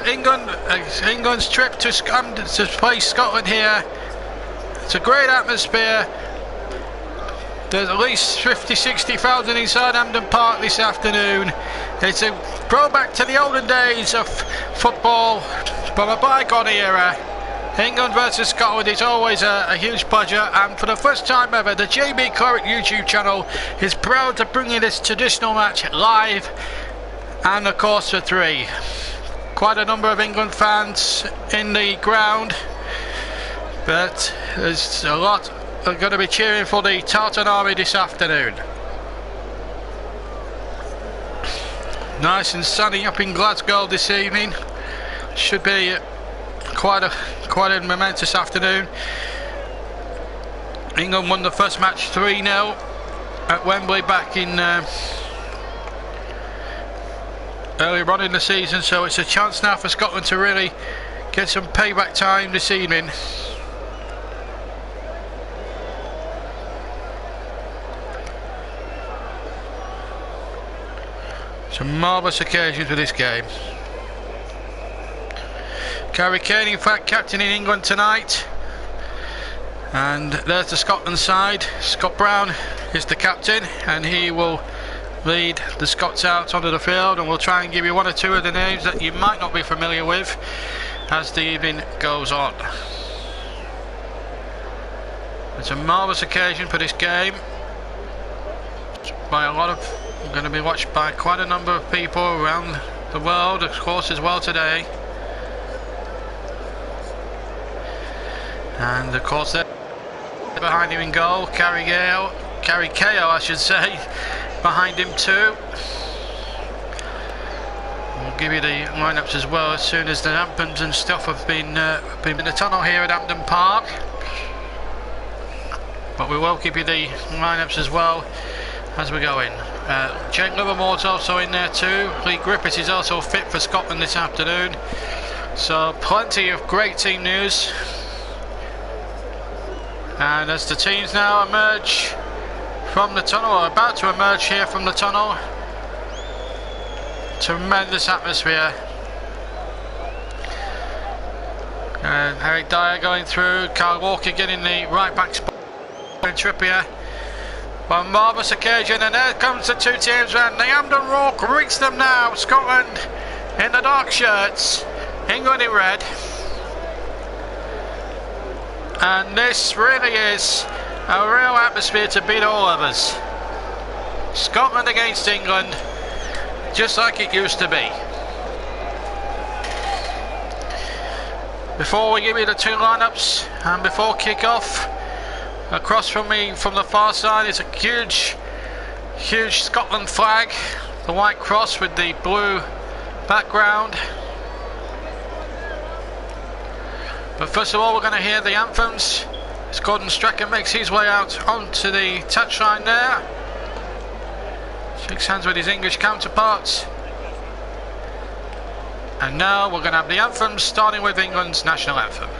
England's trip to play Scotland here. It's a great atmosphere. There's at least 50-60,000 inside Hampden Park this afternoon. It's a throwback to the olden days of football from a bygone era. England versus Scotland is always a huge pleasure, and for the first time ever, the JB Claret YouTube channel is proud to bring you this traditional match live, and of course for 3. Quite a number of England fans in the ground, but there's a lot are going to be cheering for the Tartan Army this afternoon. Nice and sunny up in Glasgow this evening. Should be quite a momentous afternoon. England won the first match 3-0 at Wembley back in earlier on in the season, so it's a chance now for Scotland to really get some payback time this evening. Some marvellous occasions for this game. Harry Kane, in fact, captain in England tonight. And there's the Scotland side. Scott Brown is the captain, and he will lead the Scots out onto the field, and we'll try and give you 1 or 2 of the names that you might not be familiar with as the evening goes on. It's a marvellous occasion for this game. Going to be watched by quite a number of people around the world, of course, as well today. And of course, they're behind him in goal, Gary Cahill, I should say, behind him too. We'll give you the lineups as well as soon as the anthems and stuff have been in the tunnel here at Hampden Park. But we will give you the lineups as well as we go in. Jake Livermore's also in there too. Lee Griffiths is also fit for Scotland this afternoon. So plenty of great team news. And as the teams now emerge from the tunnel, or about to emerge here from the tunnel, tremendous atmosphere. And Eric Dyer going through, Carl Walker getting the right back spot, and Trippier. One marvellous occasion, and there comes the 2 teams round. The Hampden Roar greets them now. Scotland in the dark shirts, England in red. And this really is a real atmosphere to beat all of us. Scotland against England, just like it used to be. Before we give you the 2 lineups, and before kick-off, across from me from the far side is a huge Scotland flag, the white cross with the blue background. But first of all, we're going to hear the anthems as Gordon Strachan makes his way out onto the touchline there. Shakes hands with his English counterparts. And now we're going to have the anthems, starting with England's national anthem.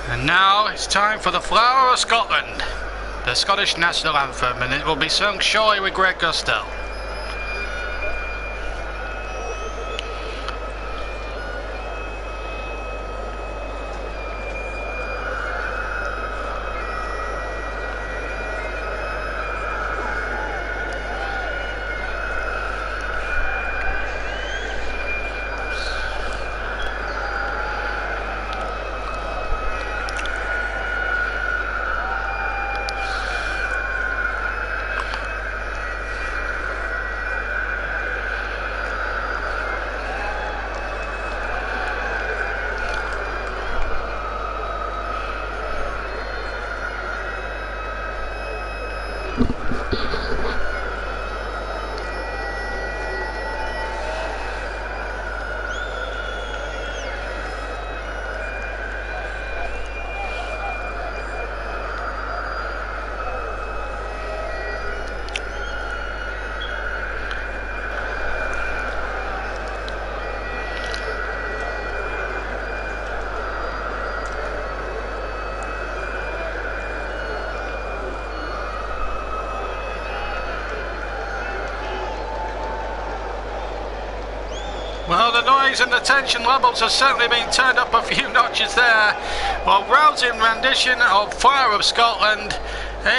And now it's time for the Flower of Scotland, the Scottish national anthem, and it will be sung surely with great gusto. noise and the tension levels have certainly been turned up a few notches there. Well, rousing rendition of Fire of Scotland.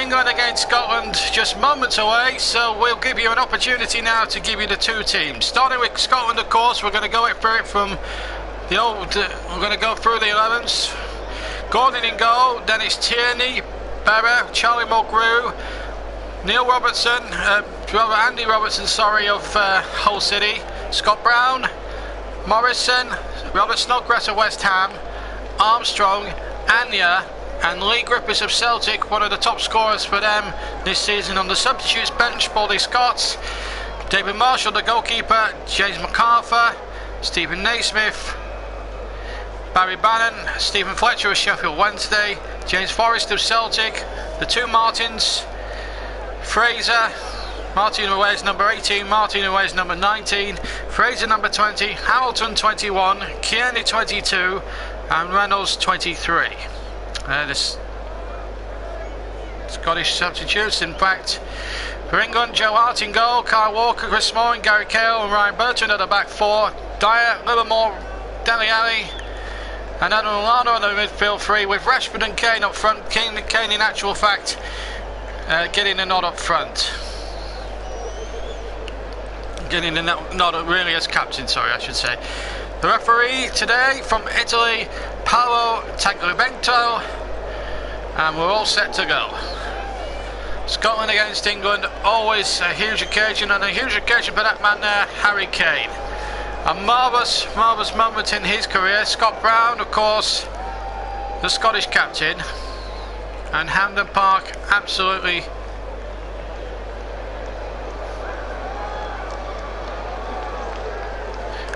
England against Scotland just moments away, so we'll give you an opportunity now to give you the two teams. Starting with Scotland, of course, we're going to go through it from the old, we're going to go through the 11s. Gordon in goal, then it's Tierney, Berra, Charlie Mulgrew, Neil Robertson, Andy Robertson, sorry, of Hull City, Scott Brown, Morrison, Robert Snodgrass of West Ham, Armstrong, Anya, and Lee Griffiths of Celtic, one of the top scorers for them this season. On the substitutes bench, Baldy Scott, David Marshall, the goalkeeper, James MacArthur, Stephen Naismith, Barry Bannon, Stephen Fletcher of Sheffield Wednesday, James Forrest of Celtic, the two Martins, Fraser, Martin who wears number 18, Martin who wears number 19, Fraser number 20, Hamilton 21, Kearney 22, and Reynolds 23. The Scottish substitutes, in fact, for England, Joe Hart in goal, Kyle Walker, Chris Smalling, Gary Cahill and Ryan Burton at the back four, Dyer, Livermore, Dele Alli and Adam Lallana on the midfield three, with Rashford and Kane up front. Kane in actual fact getting the nod up front. Getting the nod really as captain, sorry I should say. The referee today from Italy, Paolo Tagliabento, and we're all set to go. Scotland against England, always a huge occasion, and a huge occasion for that man there, Harry Kane. A marvellous moment in his career. Scott Brown, of course, the Scottish captain, and Hampden Park absolutely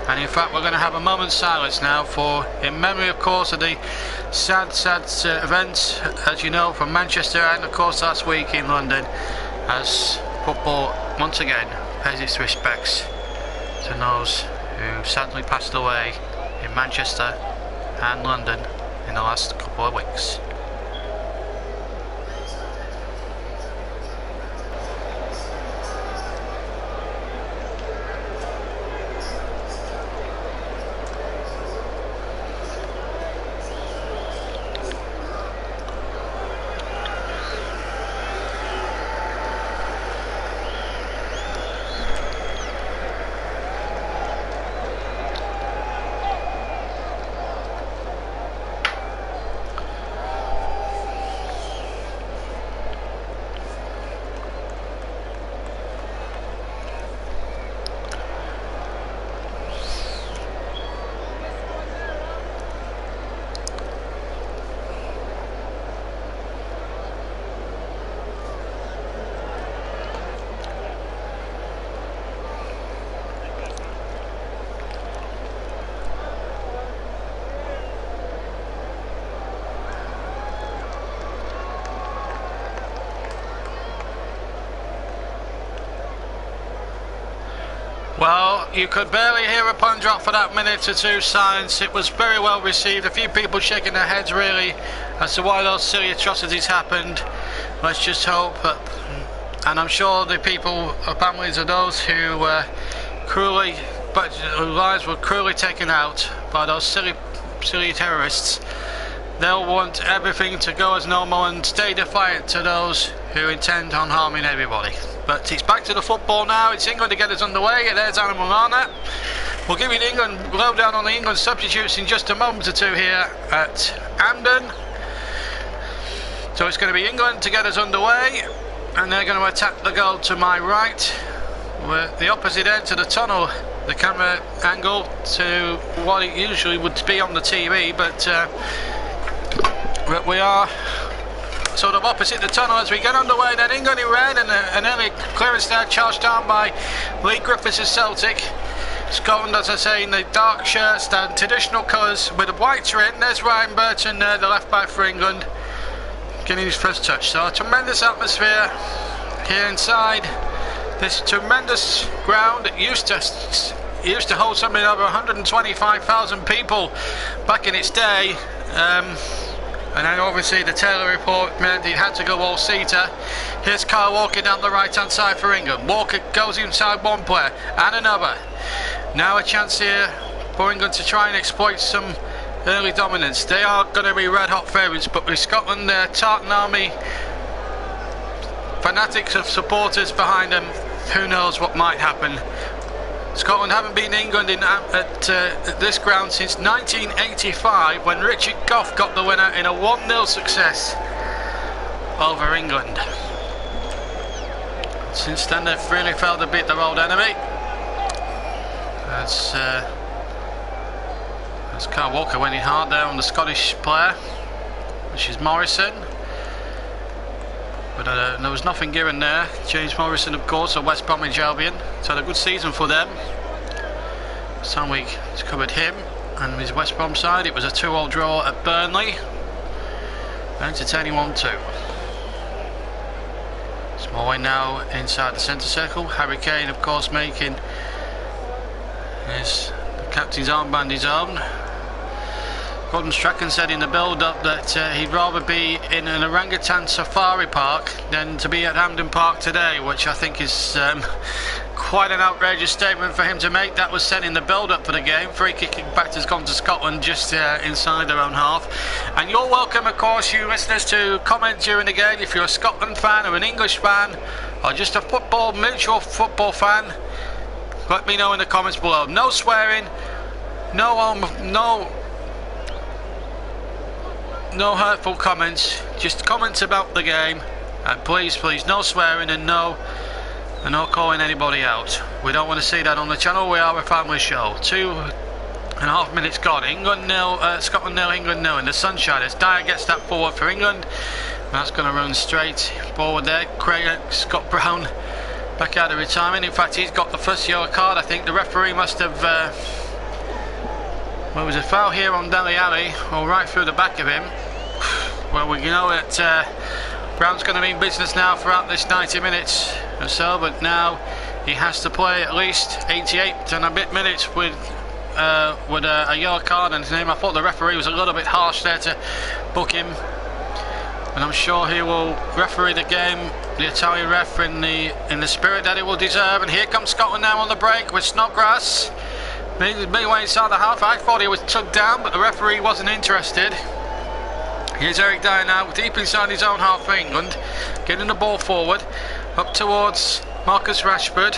and in fact we're going to have a moment's silence now in memory, of course, of the sad events, as you know, from Manchester and of course last week in London, as football once again pays its respects to those who sadly passed away in Manchester and London in the last couple of weeks. Well, you could barely hear a pun drop for that minute or two silence. It was very well received. A few people shaking their heads really as to why those silly atrocities happened. Let's just hope that, and I'm sure the people, families of those who whose lives were cruelly taken out by those silly terrorists, they'll want everything to go as normal and stay defiant to those who intend on harming everybody. But it's back to the football now. It's England to get us underway. There's Anna Milana. We'll give you the England lowdown on the England substitutes in just a moment or two here at Hampden. So it's going to be England to get us underway, and they're going to attack the goal to my right. We're the opposite end to the tunnel, the camera angle to what it usually would be on the TV, but we are sort of opposite the tunnel as we get underway. Then England in red, and an early clearance there charged down by Lee Griffiths of Celtic. Scotland, as I say, in the dark shirts, the traditional colours with the white trim. There's Ryan Burton there, the left back for England, getting his first touch. So a tremendous atmosphere here inside this tremendous ground. It used to hold something over 125,000 people back in its day. And then obviously the Taylor report meant it had to go all-seater. Here's Kyle Walker down the right-hand side for England. Walker goes inside one player and another. Now a chance here for England to try and exploit some early dominance. They are going to be red hot favourites, but with Scotland, their Tartan army, fanatics of supporters behind them, who knows what might happen. Scotland haven't beaten England at this ground since 1985, when Richard Gough got the winner in a 1-0 success over England. Since then they've really failed to beat their old enemy. As Kyle Walker winning hard there on the Scottish player, which is Morrison. But there was nothing given there. James Morrison, of course, of West Bromwich Albion. It's had a good season for them. This time we covered him and his West Brom side. It was a 2-2 draw at Burnley. Entertaining 1-2. Smallway now inside the centre circle. Harry Kane, of course, making the captain's armband his own. Gordon Strachan said in the build-up that he'd rather be in an orangutan safari park than to be at Hampden Park today, which I think is quite an outrageous statement for him to make. That was said in the build-up for the game. Free kick impact has gone to Scotland just inside their own half. And you're welcome, of course, you listeners, to comment during the game if you're a Scotland fan or an English fan or just a mutual football fan. Let me know in the comments below. No swearing, no hurtful comments, just comments about the game, and please no swearing and no calling anybody out. We don't want to see that on the channel. We are a family show. 2.5 minutes gone. England 0, Scotland 0, England 0 in the sunshine as Dyer gets that forward for England. That's going to run straight forward there. Scott Brown back out of retirement. In fact, he's got the first yellow card. I think the referee must have well, it was a foul here on Dele Alli, or right through the back of him. Well, we know that Brown's going to be in business now throughout this 90 minutes or so, but now he has to play at least 88 and a bit minutes with a yellow card on his name. I thought the referee was a little bit harsh there to book him, and I'm sure he will referee the game, the Italian ref, in the spirit that it will deserve. And here comes Scotland now on the break with Snodgrass midway inside the half. I thought he was tugged down, but the referee wasn't interested. Here's Eric Dyer now, deep inside his own half for England, getting the ball forward, up towards Marcus Rashford.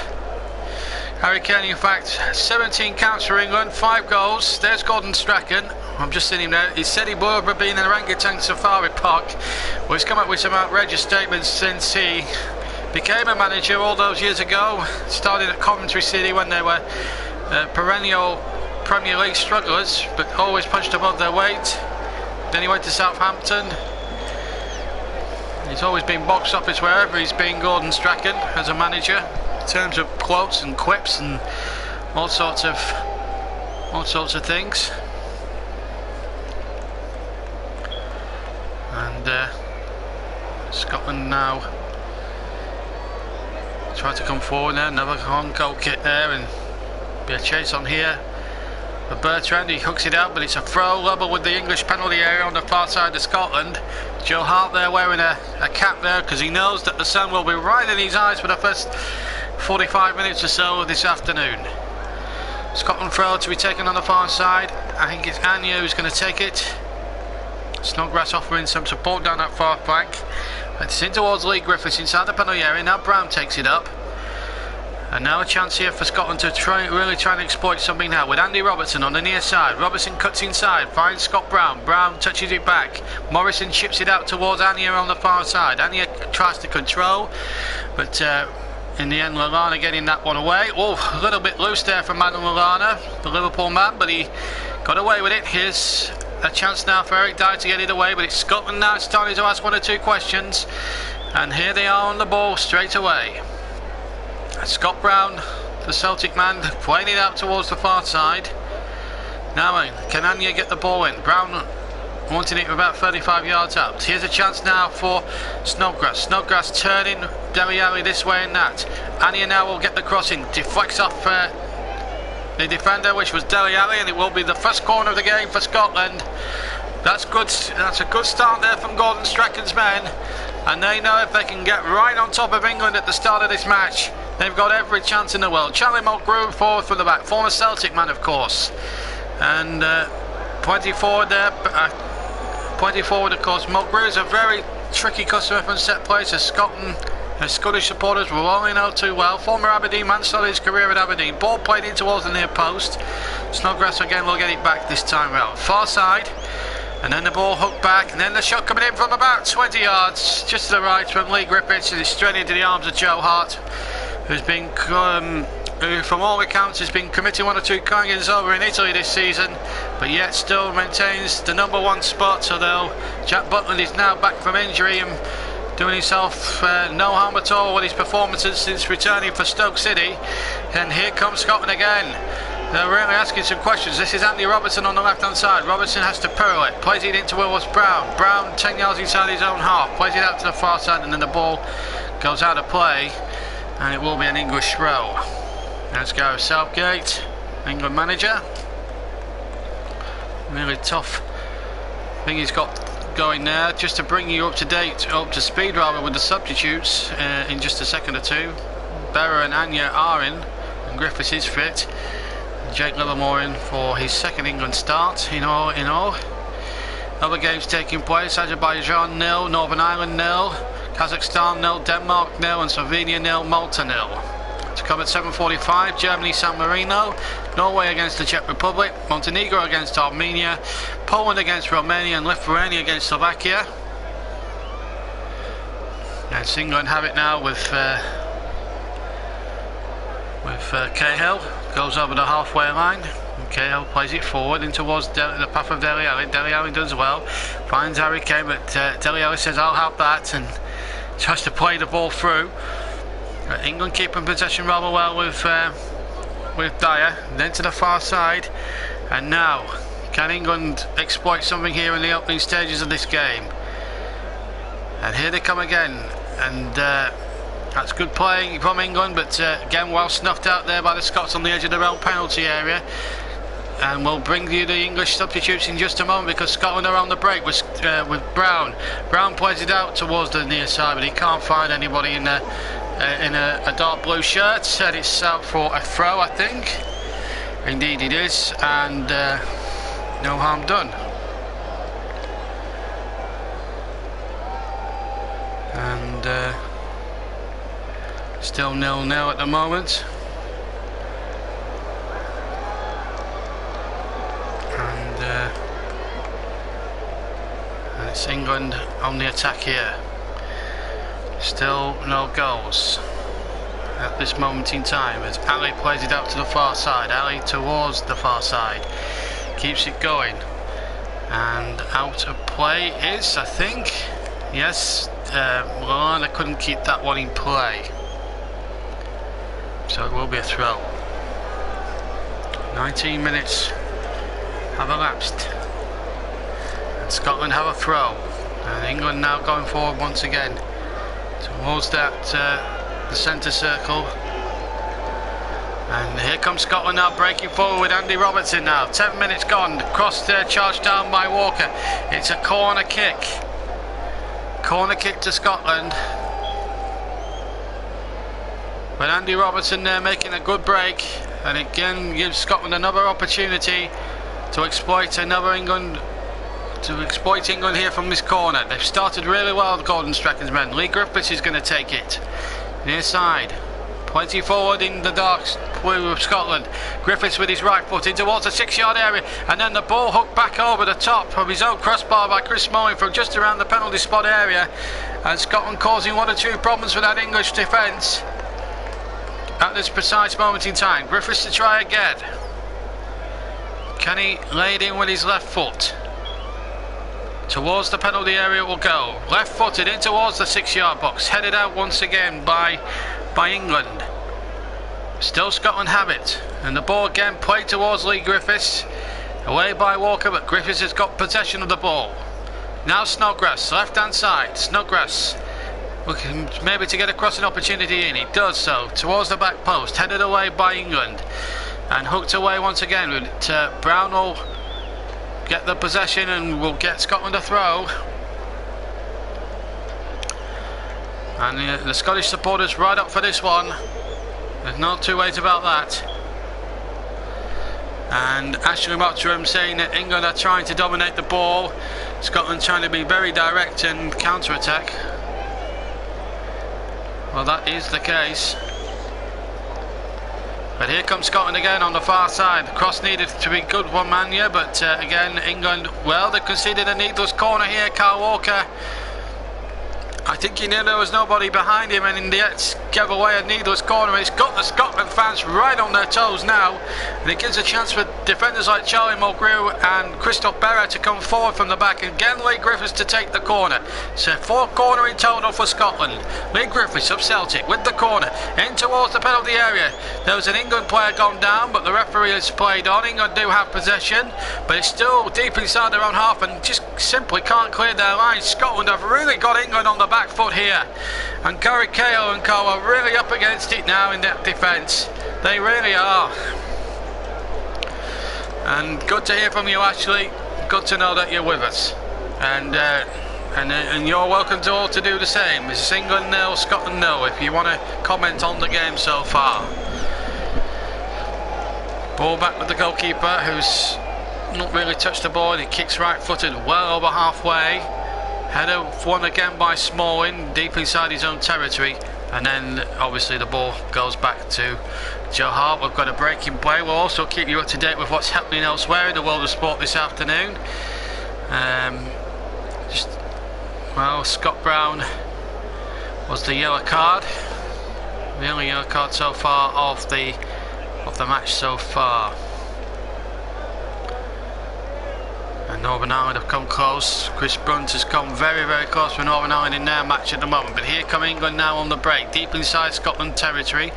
Harry Kane, in fact, 17 counts for England, 5 goals. There's Gordon Strachan. I'm just seeing him there. He said he would have been in an orangutan safari park. Well, he's come up with some outrageous statements since he became a manager all those years ago. Started at Coventry City when they were perennial Premier League strugglers, but always punched above their weight. Then he went to Southampton. He's always been box office wherever he's been, Gordon Strachan, as a manager, in terms of quotes and quips and all sorts of things. And Scotland now try to come forward there. Another goal kick there, and be a chase on here. But Bertrand, he hooks it out, but it's a throw level with the English penalty area on the far side of Scotland. Joe Hart there wearing a cap there because he knows that the sun will be right in his eyes for the first 45 minutes or so of this afternoon. Scotland throw to be taken on the far side. I think it's Anya who's going to take it. Snodgrass offering some support down that far flank. It's in towards Lee Griffiths inside the penalty area. Now Brown takes it up. And now a chance here for Scotland to really try and exploit something now with Andy Robertson on the near side. Robertson cuts inside, finds Scott Brown. Brown touches it back. Morrison chips it out towards Anya on the far side. Anya tries to control, but in the end Lallana getting that one away. Oh, a little bit loose there from Adam Lallana, the Liverpool man, but he got away with it. Here's a chance now for Eric Dyer to get it away, but it's Scotland now starting to ask 1 or 2 questions. And here they are on the ball straight away. Scott Brown, the Celtic man, playing it out towards the far side. Now, can Anya get the ball in? Brown wanting it about 35 yards out. Here's a chance now for Snodgrass. Snodgrass turning Dele Alli this way and that. Anya now will get the crossing. Deflects off the defender, which was Dele Alli, and it will be the first corner of the game for Scotland. That's good. That's a good start there from Gordon Strachan's men, and they know if they can get right on top of England at the start of this match, they've got every chance in the world. Charlie Mulgrew forward from the back, former Celtic man of course, and pointing forward there, pointing forward of course. Mulgrew is a very tricky customer from set plays, as Scotland, as Scottish supporters will only know too well. Former Aberdeen man, started his career at Aberdeen. Ball played in towards the near post. Snodgrass again will get it back this time round. Far side, and then the ball hooked back, and then the shot coming in from about 20 yards, just to the right from Lee Griffiths, and it's straight into the arms of Joe Hart, who's been, who from all accounts has been committing 1 or 2 cargins over in Italy this season, but yet still maintains the #1 spot, although Jack Butland is now back from injury and doing himself no harm at all with his performances since returning for Stoke City. And here comes Scotland again. They're really asking some questions. This is Andy Robertson on the left hand side. Robertson has to pirouette, plays it into Willis Brown. Brown 10 yards inside his own half, plays it out to the far side, and then the ball goes out of play, and it will be an English throw. There's Gareth Southgate, England manager. Really tough thing he's got going there, just to bring you up to date, up to speed rather, with the substitutes in just a second or two. Berra and Anya are in, and Griffiths is fit. Jake Livermore in for his second England start in all. Other games taking place: Azerbaijan 0, Northern Ireland 0, Kazakhstan 0, Denmark 0, and Slovenia 0, Malta 0. To come at 7:45, Germany San Marino, Norway against the Czech Republic, Montenegro against Armenia, Poland against Romania, and Lithuania against Slovakia. And England have it now with Cahill, goes over the halfway line. Cahill plays it forward in towards the path of Dele Alli. Dele Alli does well, finds Harry Kane, but Dele Alli says I'll have that, and tries to play the ball through. England keeping possession rather well with Dyer, then to the far side, and now can England exploit something here in the opening stages of this game? And here they come again, and that's good play from England, but again well snuffed out there by the Scots on the edge of their own penalty area. And we'll bring you the English substitutes in just a moment, because Scotland are on the break with Brown. Brown plays it out towards the near side, but he can't find anybody in a dark blue shirt, and it's out for a throw, I think. Indeed it is, and no harm done. And still 0-0 at the moment. And it's England on the attack here. Still no goals at this moment in time, as Ali plays it out to the far side. Ali towards the far side, keeps it going, and out of play is, I think, yes, Lallana couldn't keep that one in play, so it will be a throw. 19 minutes have elapsed, and Scotland have a throw, and England now going forward once again towards that the centre circle. And here comes Scotland now, breaking forward with Andy Robertson now. 10 minutes gone, cross there, charged down by Walker. It's a corner kick. Corner kick to Scotland. But Andy Robertson there making a good break, and again gives Scotland another opportunity to exploit England here from this corner. They've started really well, the Gordon Strachan's men. Lee Griffiths is going to take it near side, plenty forward in the dark blue of Scotland. Griffiths with his right foot in towards the 6-yard area, and then the ball hooked back over the top of his own crossbar by Chris Smalling from just around the penalty spot area, and Scotland causing 1 or 2 problems for that English defence at this precise moment in time. Griffiths to try again. Can he lay it in with his left foot? Towards the penalty area will go. Left footed in towards the 6-yard box. Headed out once again by England. Still Scotland have it. And the ball again played towards Lee Griffiths. Away by Walker, but Griffiths has got possession of the ball. Now Snodgrass, left hand side. Snodgrass looking maybe to get a crossing opportunity in. He does so. Towards the back post. Headed away by England. And hooked away once again. With Brown will get the possession and will get Scotland a throw. And the Scottish supporters right up for this one. There's no two ways about that. And Ashley Mottram saying that England are trying to dominate the ball, Scotland trying to be very direct and counter-attack. Well, that is the case. But here comes Scotland again on the far side. Cross needed to be good one man here, but again England, well, they conceded a needless corner here. Carl Walker, I think he knew there was nobody behind him, and in the end gave away a needless corner. It's got the Scotland fans right on their toes now, and it gives a chance for defenders like Charlie Mulgrew and Christophe Berra to come forward from the back, and again Lee Griffiths to take the corner. So 4 corner in total for Scotland. Lee Griffiths of Celtic with the corner in towards the penalty area. There was an England player gone down, but the referee has played on. England do have possession, but it's still deep inside their own half and just simply can't clear their lines. Scotland have really got England on the back foot here, and Gary Cahill and co are really up against it now in that defence. They really are. And good to hear from you, Ashley. Good to know that you're with us, and you're welcome to all to do the same. It's England 0, Scotland 0 if you want to comment on the game so far. Ball back with the goalkeeper, who's not really touched the ball. He kicks right footed well over halfway. Header won again by Smalling, deep inside his own territory, and then obviously the ball goes back to Joe Hart. We've got a break in play. We'll also keep you up to date with what's happening elsewhere in the world of sport this afternoon. Well, Scott Brown was the yellow card, the only yellow card so far of the match so far. And Northern Ireland have come close. Chris Brunt has come very, very close for Northern Ireland in their match at the moment. But here come England now on the break, deep inside Scotland territory,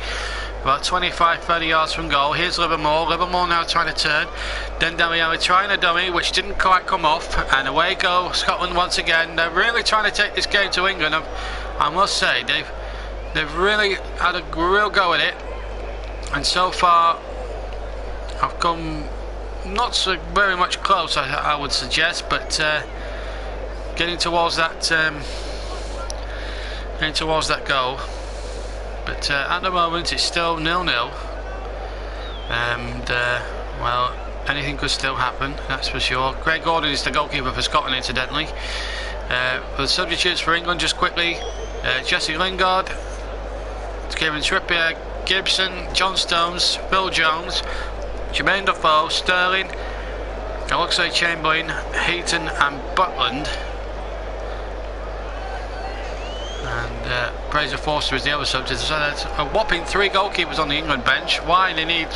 about 25-30 yards from goal. Here's Livermore. Livermore now trying to turn. Then Damiani trying a dummy, which didn't quite come off. And away go Scotland once again. They're really trying to take this game to England. I must say, they've really had a real go at it. And so far, I've come not so very much close, I would suggest, but getting towards that goal. But at the moment it's still 0-0, and well, anything could still happen, that's for sure. Greg Gordon is the goalkeeper for Scotland, incidentally. The substitutes for England, just quickly: Jesse Lingard, Kieran Trippier, Gibson, John Stones, Phil Jones, Jermaine Defoe, Sterling, Oxlade-Chamberlain, Heaton and Butland, and Fraser Forster is the other substitute. So that's a whopping 3 goalkeepers on the England bench. Why they need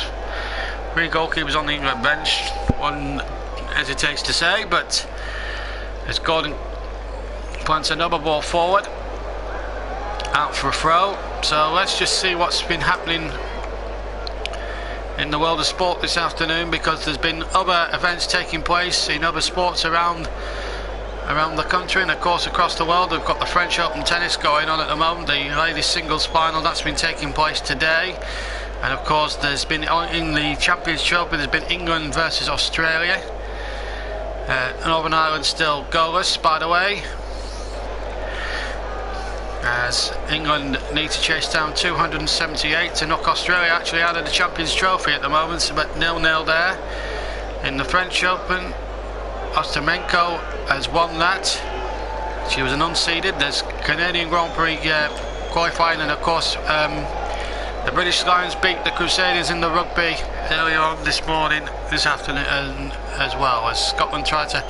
3 goalkeepers on the England bench, one hesitates to say, but as Gordon plants another ball forward, out for a throw. So let's just see what's been happening in the world of sport this afternoon, because there's been other events taking place in other sports around the country, and of course across the world. We've got the French Open tennis going on at the moment, the ladies singles final, that's been taking place today. And of course there's been, in the Champions Trophy, there's been England versus Australia. Northern Ireland still goalless, by the way, as England need to chase down 278 to knock Australia actually out of the Champions Trophy at the moment. But 0-0 there. In the French Open, Ostapenko has won that. She was an unseeded. There's Canadian Grand Prix qualifying, and of course the British Lions beat the Crusaders in the rugby earlier on this afternoon as well, as Scotland tried to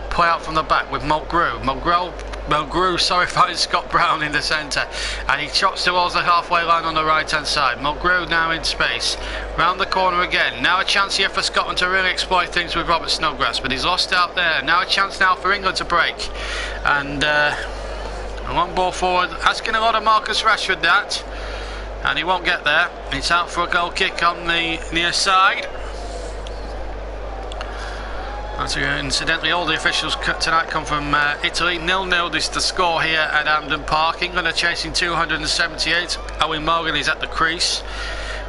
play out from the back with Mulgrew, sorry, finds Scott Brown in the centre, and he chops towards the halfway line on the right hand side. Mulgrew now in space, round the corner again. Now a chance here for Scotland to really exploit things with Robert Snodgrass, but he's lost out there. Now a chance now for England to break, and a long ball forward, asking a lot of Marcus Rashford that, and he won't get there. It's out for a goal kick on the near side. Incidentally, all the officials tonight come from Italy. 0-0 is the score here at Hampden Park. England are chasing 278. Owen Morgan is at the crease.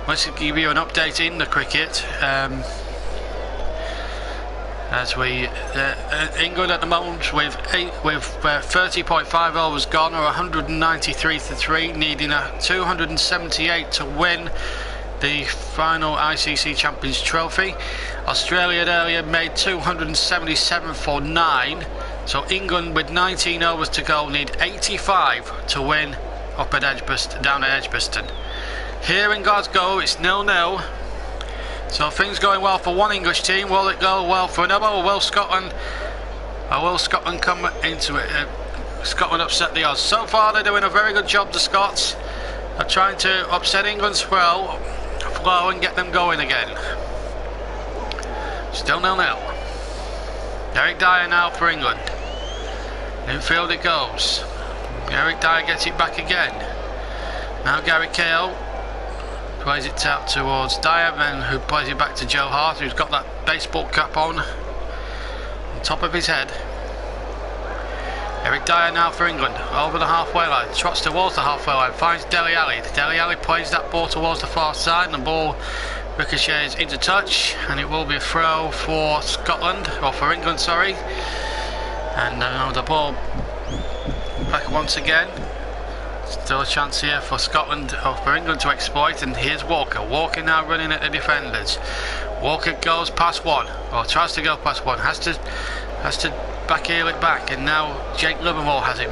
Let's give you an update in the cricket. As we England at the moment with 30.5 overs gone, or 193-3, needing a 278 to win the final ICC Champions Trophy. Australia earlier made 277 for 9, so England with 19 overs to go need 85 to win up at Edgbaston, down at Edgbaston. Here in Glasgow it's 0-0, so things going well for one English team. Will it go well for another, or will Scotland come into it? Scotland upset the odds. So far they're doing a very good job, the Scots are trying to upset England's flow and get them going again. Still 0-0. Eric Dyer now for England. Infield it goes. Eric Dyer gets it back again. Now Gary Cahill plays it out towards Dyer, then who plays it back to Joe Hart, who's got that baseball cap on top of his head. Eric Dyer now for England, over the halfway line, trots towards the halfway line, finds Dele Alli. Dele Alli plays that ball towards the far side, and the ball ricochets into touch, and it will be a throw for Scotland, or for England, sorry. And now the ball back once again. Still a chance here for Scotland, or for England to exploit, and here's Walker. Walker now running at the defenders. Walker goes past one, or tries to go past one, has to backheel it back, and now Jake Livermore has it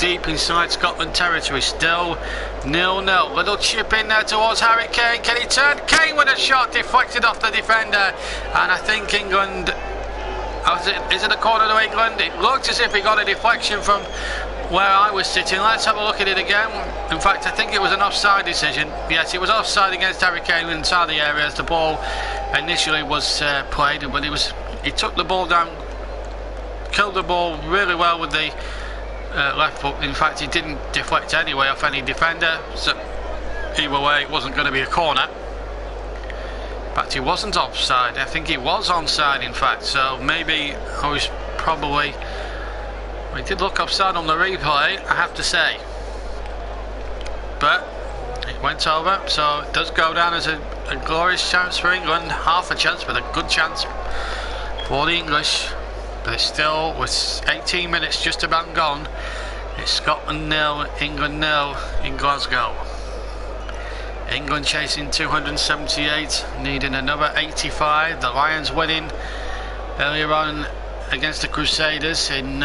deep inside Scotland territory. Still 0-0. Little chip in there towards Harry Kane. Can he turn? Kane with a shot deflected off the defender, and I think England. Is it a corner to England? It looked as if he got a deflection from where I was sitting. Let's have a look at it again. In fact, I think it was an offside decision. Yes, it was offside against Harry Kane inside the area as the ball initially was played, but he took the ball down, killed the ball really well with the left foot. In fact, he didn't deflect anyway off any defender, so either way it wasn't going to be a corner. In fact, he wasn't offside. I think he was onside, in fact, so maybe I was probably. We did look offside on the replay, I have to say, but it went over, so it does go down as a glorious chance for England. Half a chance, but a good chance for the English. But it's still, with 18 minutes just about gone, it's Scotland 0, England 0 in Glasgow. England chasing 278, needing another 85. The Lions winning earlier on against the Crusaders in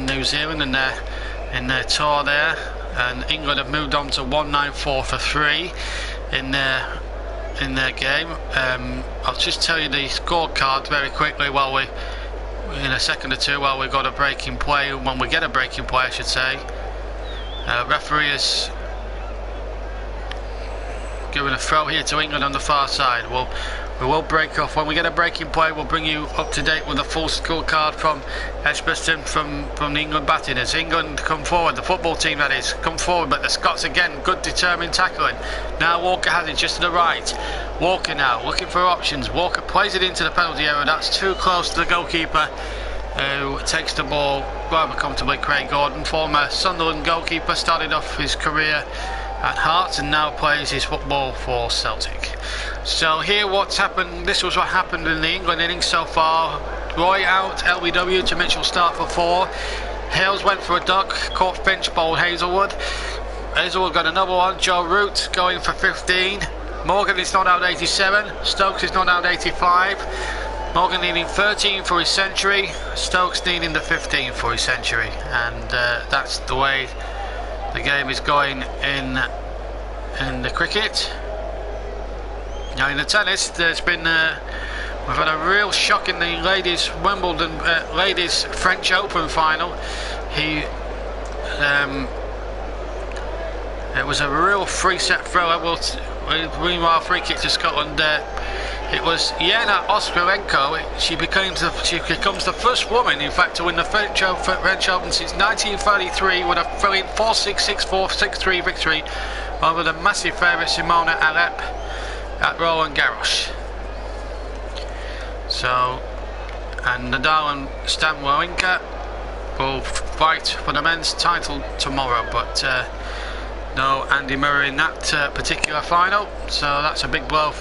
New Zealand in their tour there, and England have moved on to 194 for 3 in their game. I'll just tell you the scorecard very quickly while we, in a second or two, while we've got a breaking play. When we get a breaking play, I should say. Referee has given a throw here to England on the far side. We will break off. When we get a breaking play, we'll bring you up to date with a full scorecard from Edgbaston, from the England batting. As England come forward, the football team that is, come forward, but the Scots again, good determined tackling. Now Walker has it just to the right. Walker now looking for options. Walker plays it into the penalty area. That's too close to the goalkeeper, who takes the ball rather comfortably. Craig Gordon, former Sunderland goalkeeper, started off his career at Hearts and now plays his football for Celtic. So here what's happened, this was what happened in the England innings so far. Roy out, LBW to Mitchell start for 4. Hales went for a duck, caught Finch, bowled Hazelwood. Hazelwood got another one. Joe Root going for 15. Morgan is not out 87. Stokes is not out 85. Morgan needing 13 for his century. Stokes needing the 15 for his century. And that's the way the game is going in the cricket. Now in the tennis, there's been we've had a real shock in the ladies Wimbledon, ladies French Open final. It was a real free-set throw. Meanwhile, free kick to Scotland. It was Yena Ostapenko. She becomes the first woman, in fact, to win the French Open since 1933 with a thrilling 4-6, 6-4, 6-3 victory over the massive favourite Simona Halep at Roland Garros. So, and Nadal and Stan Wawrinka will fight for the men's title tomorrow, but no Andy Murray in that particular final. So that's a big blow.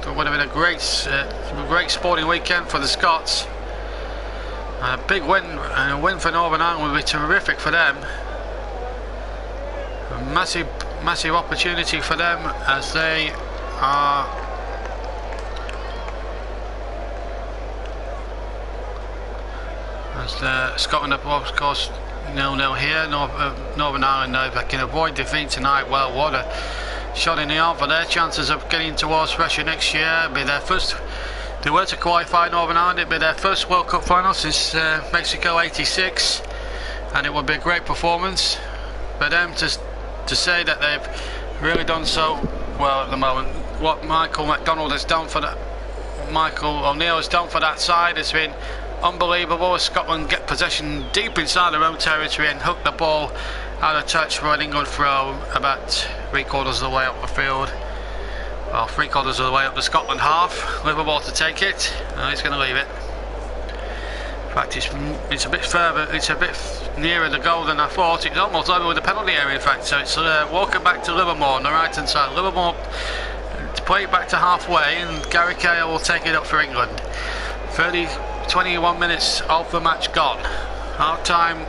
It would have been a great sporting weekend for the Scots A big win, and a win for Northern Ireland would be terrific for them. A massive opportunity for them as they are Scotland of course 0-0 here. Northern Ireland now, if they can avoid defeat tonight, well, what a shot in the arm for their chances of getting towards Russia next year. It'll be their first. They were to qualify Northern Ireland. It'll be their first World Cup final since Mexico '86, and it would be a great performance for them to say that they've really done so well at the moment. What Michael McDonald has done for that, Michael O'Neill has done for that side has been unbelievable. Scotland get possession deep inside their own territory and hook the ball out of touch for an England throw about 3/4 of the way up the field. Well, 3/4 of the way up the Scotland half. Liverpool to take it. He's going to leave it. In fact, it's a bit further. It's a bit nearer the goal than I thought. It's almost over with the penalty area, in fact. So it's walking back to Livermore on the right hand side. Livermore to play it back to halfway, and Gary Cahill will take it up for England. 21 minutes of the match gone. Half time.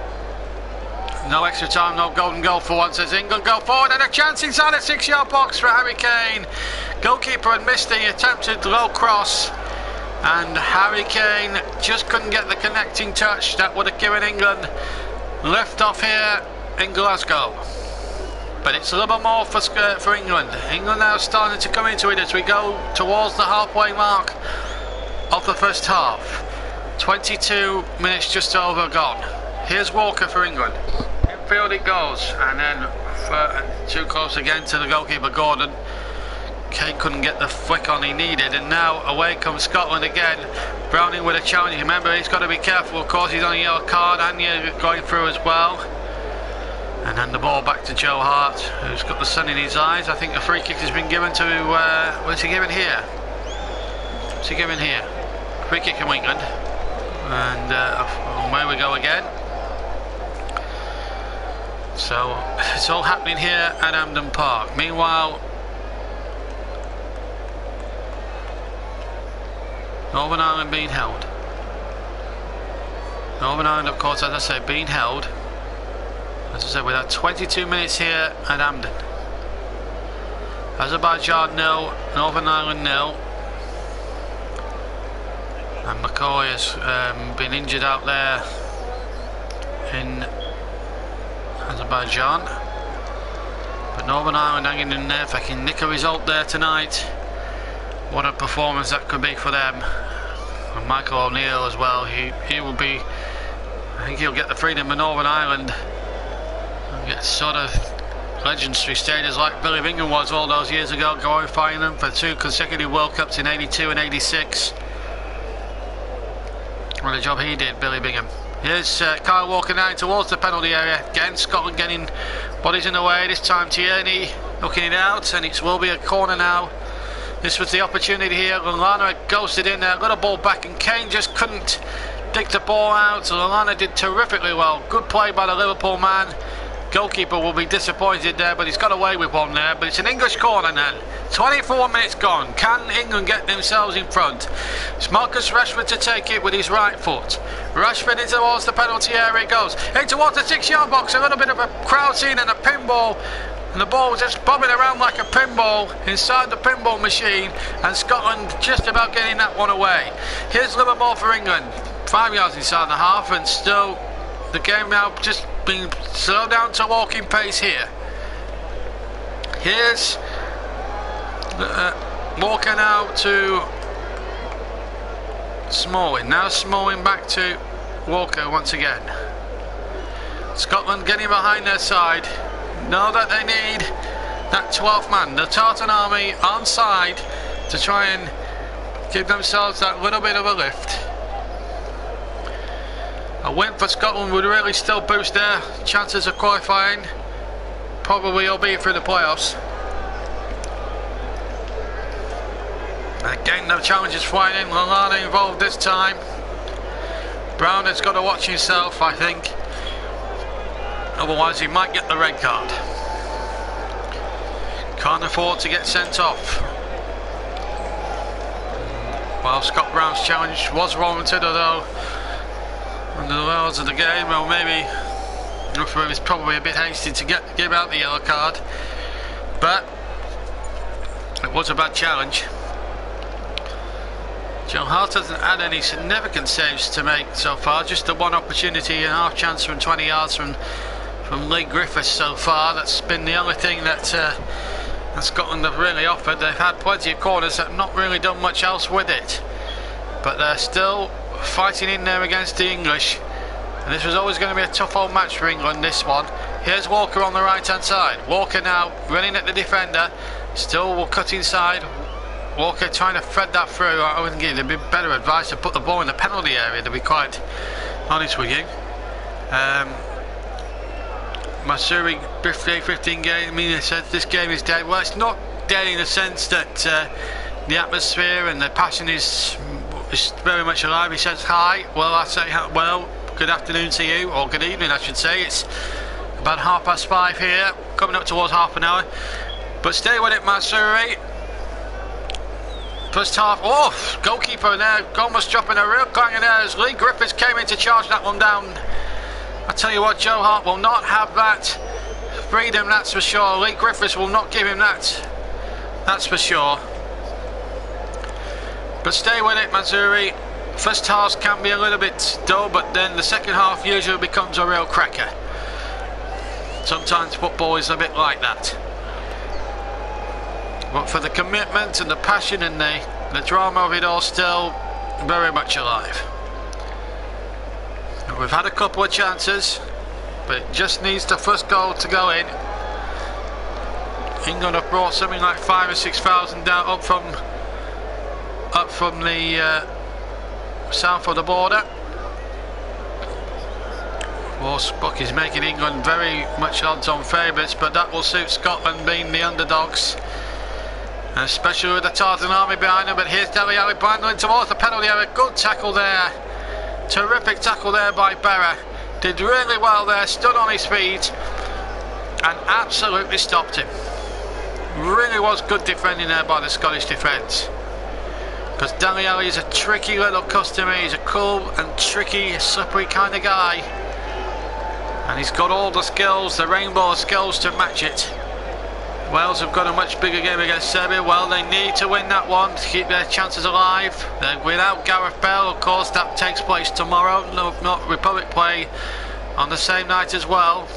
No extra time, no golden goal for once as England go forward, and a chance inside the 6-yard box for Harry Kane. Goalkeeper had missed the attempted low cross, and Harry Kane just couldn't get the connecting touch that would have given England lift off here in Glasgow. But it's a little more for England. England now starting to come into it as we go towards the halfway mark of the first half. 22 minutes just over gone. Here's Walker for England. Infield it goes, and then too close again to the goalkeeper Gordon. Kane couldn't get the flick on he needed, and now away comes Scotland again. Browning with a challenge. Remember, he's got to be careful, of course. He's on a yellow card, and you're going through as well. And then the ball back to Joe Hart, who's got the sun in his eyes. I think the free kick has been given to what's he given here? What's he given here? Free kick from England, and away we go again. So it's all happening here at Hampden Park. Meanwhile, Northern Ireland being held. Northern Ireland, of course, as I said, being held. As I said, we've had 22 minutes here at Hampden. Azerbaijan 0, Northern Ireland 0. And McCoy has been injured out there in Azerbaijan, but Northern Ireland hanging in there. If they can nick a result there tonight, what a performance that could be for them. And Michael O'Neill as well, he will be, I think he'll get the freedom of Northern Ireland and get sort of legendary status like Billy Bingham was all those years ago, glorifying them for 2 consecutive World Cups in '82 and '86. What a job he did, Billy Bingham. Here's Kyle Walker now towards the penalty area. Again, Scotland getting bodies in the way. This time Tierney looking it out, and it will be a corner now. This was the opportunity here. Lallana ghosted in there, got a ball back, and Kane just couldn't dig the ball out. So Lallana did terrifically well. Good play by the Liverpool man. Goalkeeper will be disappointed there, but he's got away with one there. But it's an English corner now. 24 minutes gone. Can England get themselves in front? It's Marcus Rashford to take it with his right foot. Rashford in towards the penalty area he goes. In towards the 6-yard box. A little bit of a crowd scene and a pinball. And the ball was just bobbing around like a pinball inside the pinball machine. And Scotland just about getting that one away. Here's Liverpool for England. 5 yards inside the half, and still the game now just being slowed down to walking pace here. Here's Walker now to Smalling. Now Smalling back to Walker once again. Scotland getting behind their side. Know that they need that 12th man, the Tartan Army, on side to try and give themselves that little bit of a lift. A win for Scotland would really still boost their chances of qualifying. Probably will be through the playoffs. Again, no challenges flying in. Lallana involved this time. Brown has got to watch himself, I think. Otherwise he might get the red card. Can't afford to get sent off. Well, Scott Brown's challenge was warranted, although under the laws of the game. Well, maybe the referee was probably a bit hasty to give out the yellow card, but it was a bad challenge. Joe Hart hasn't had any significant saves to make so far, just the one opportunity and half chance from 20 yards from Lee Griffiths so far. That's been the only thing that Scotland have really offered. They've had plenty of corners that have not really done much else with it, but they're still fighting in there against the English, and this was always going to be a tough old match for England, this one. Here's Walker on the right hand side. Walker now running at the defender, still will cut inside. Walker trying to thread that through. I wouldn't give it a bit better advice to put the ball in the penalty area, to be quite honest with you. Masuri 15 game, I mean, it says this game is dead. Well, it's not dead in the sense that the atmosphere and the passion is very much alive. He says hi. Well, I say well, good afternoon to you, or good evening I should say. It's about 5:30 here, coming up towards half an hour, but stay with it, Masuri. First half, oh, goalkeeper there, almost dropping a real clanger there as Lee Griffiths came in to charge that one down. I tell you what, Joe Hart will not have that freedom, that's for sure. Lee Griffiths will not give him that, that's for sure. But stay with it, Masuri. First half can be a little bit dull, but then the second half usually becomes a real cracker. Sometimes football is a bit like that. But for the commitment and the passion and the drama of it all, still very much alive. And we've had a couple of chances, but it just needs the first goal to go in. England have brought something like 5,000 or 6,000 down up from the south of the border. Of course, Buck is making England very much odds-on favourites, but that will suit Scotland being the underdogs, especially with the Tartan army behind them. But here's Dele Alli bangling towards the penalty area. Good tackle there, terrific tackle there by Berra. Did really well there, stood on his feet and absolutely stopped him. Really was good defending there by the Scottish defence, because Dele Alli is a tricky little customer. He's a cool and tricky, slippery kind of guy, and he's got all the skills, the rainbow of skills to match it. Wales have got a much bigger game against Serbia. Well, they need to win that one to keep their chances alive. Without Gareth Bale, of course, that takes place tomorrow. No, not Republic play on the same night as well,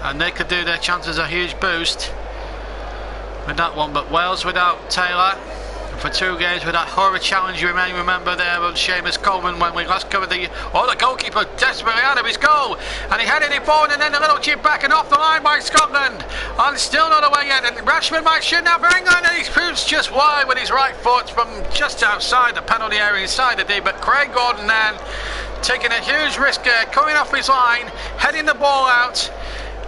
and they could do their chances a huge boost with that one. But Wales without Taylor for 2 games, with that horror challenge you may remember there of Seamus Coleman when we last covered the goalkeeper desperately out of his goal, and he headed it forward, and then a little chip back and off the line by Scotland, and still not away yet. And Rashford might shoot now for England, and he proves just wide with his right foot from just outside the penalty area inside the D. But Craig Gordon then taking a huge risk there, coming off his line, heading the ball out,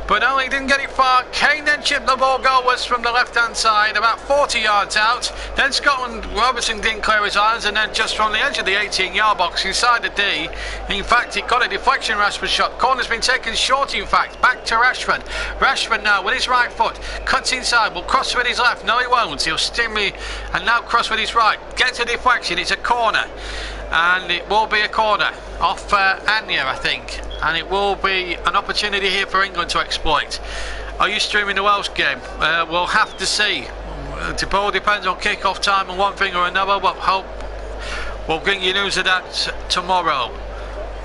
but only didn't get it far. Kane then chipped the ball goalwards from the left hand side, about 40 yards out. Then Scotland, Robertson didn't clear his irons, and then just from the edge of the 18-yard box inside the D. In fact, it got a deflection, Rashford shot. Corner's been taken short, in fact. Back to Rashford. Rashford now with his right foot, cuts inside, will cross with his left. No, he won't. He'll stimulate and now cross with his right. Gets a deflection. It's a corner, and it will be a corner off Anya, I think, and it will be an opportunity here for England to exploit. Are you streaming the Welsh game? We'll have to see. It all depends on kick-off time and one thing or another, but hope we'll bring you news of that tomorrow.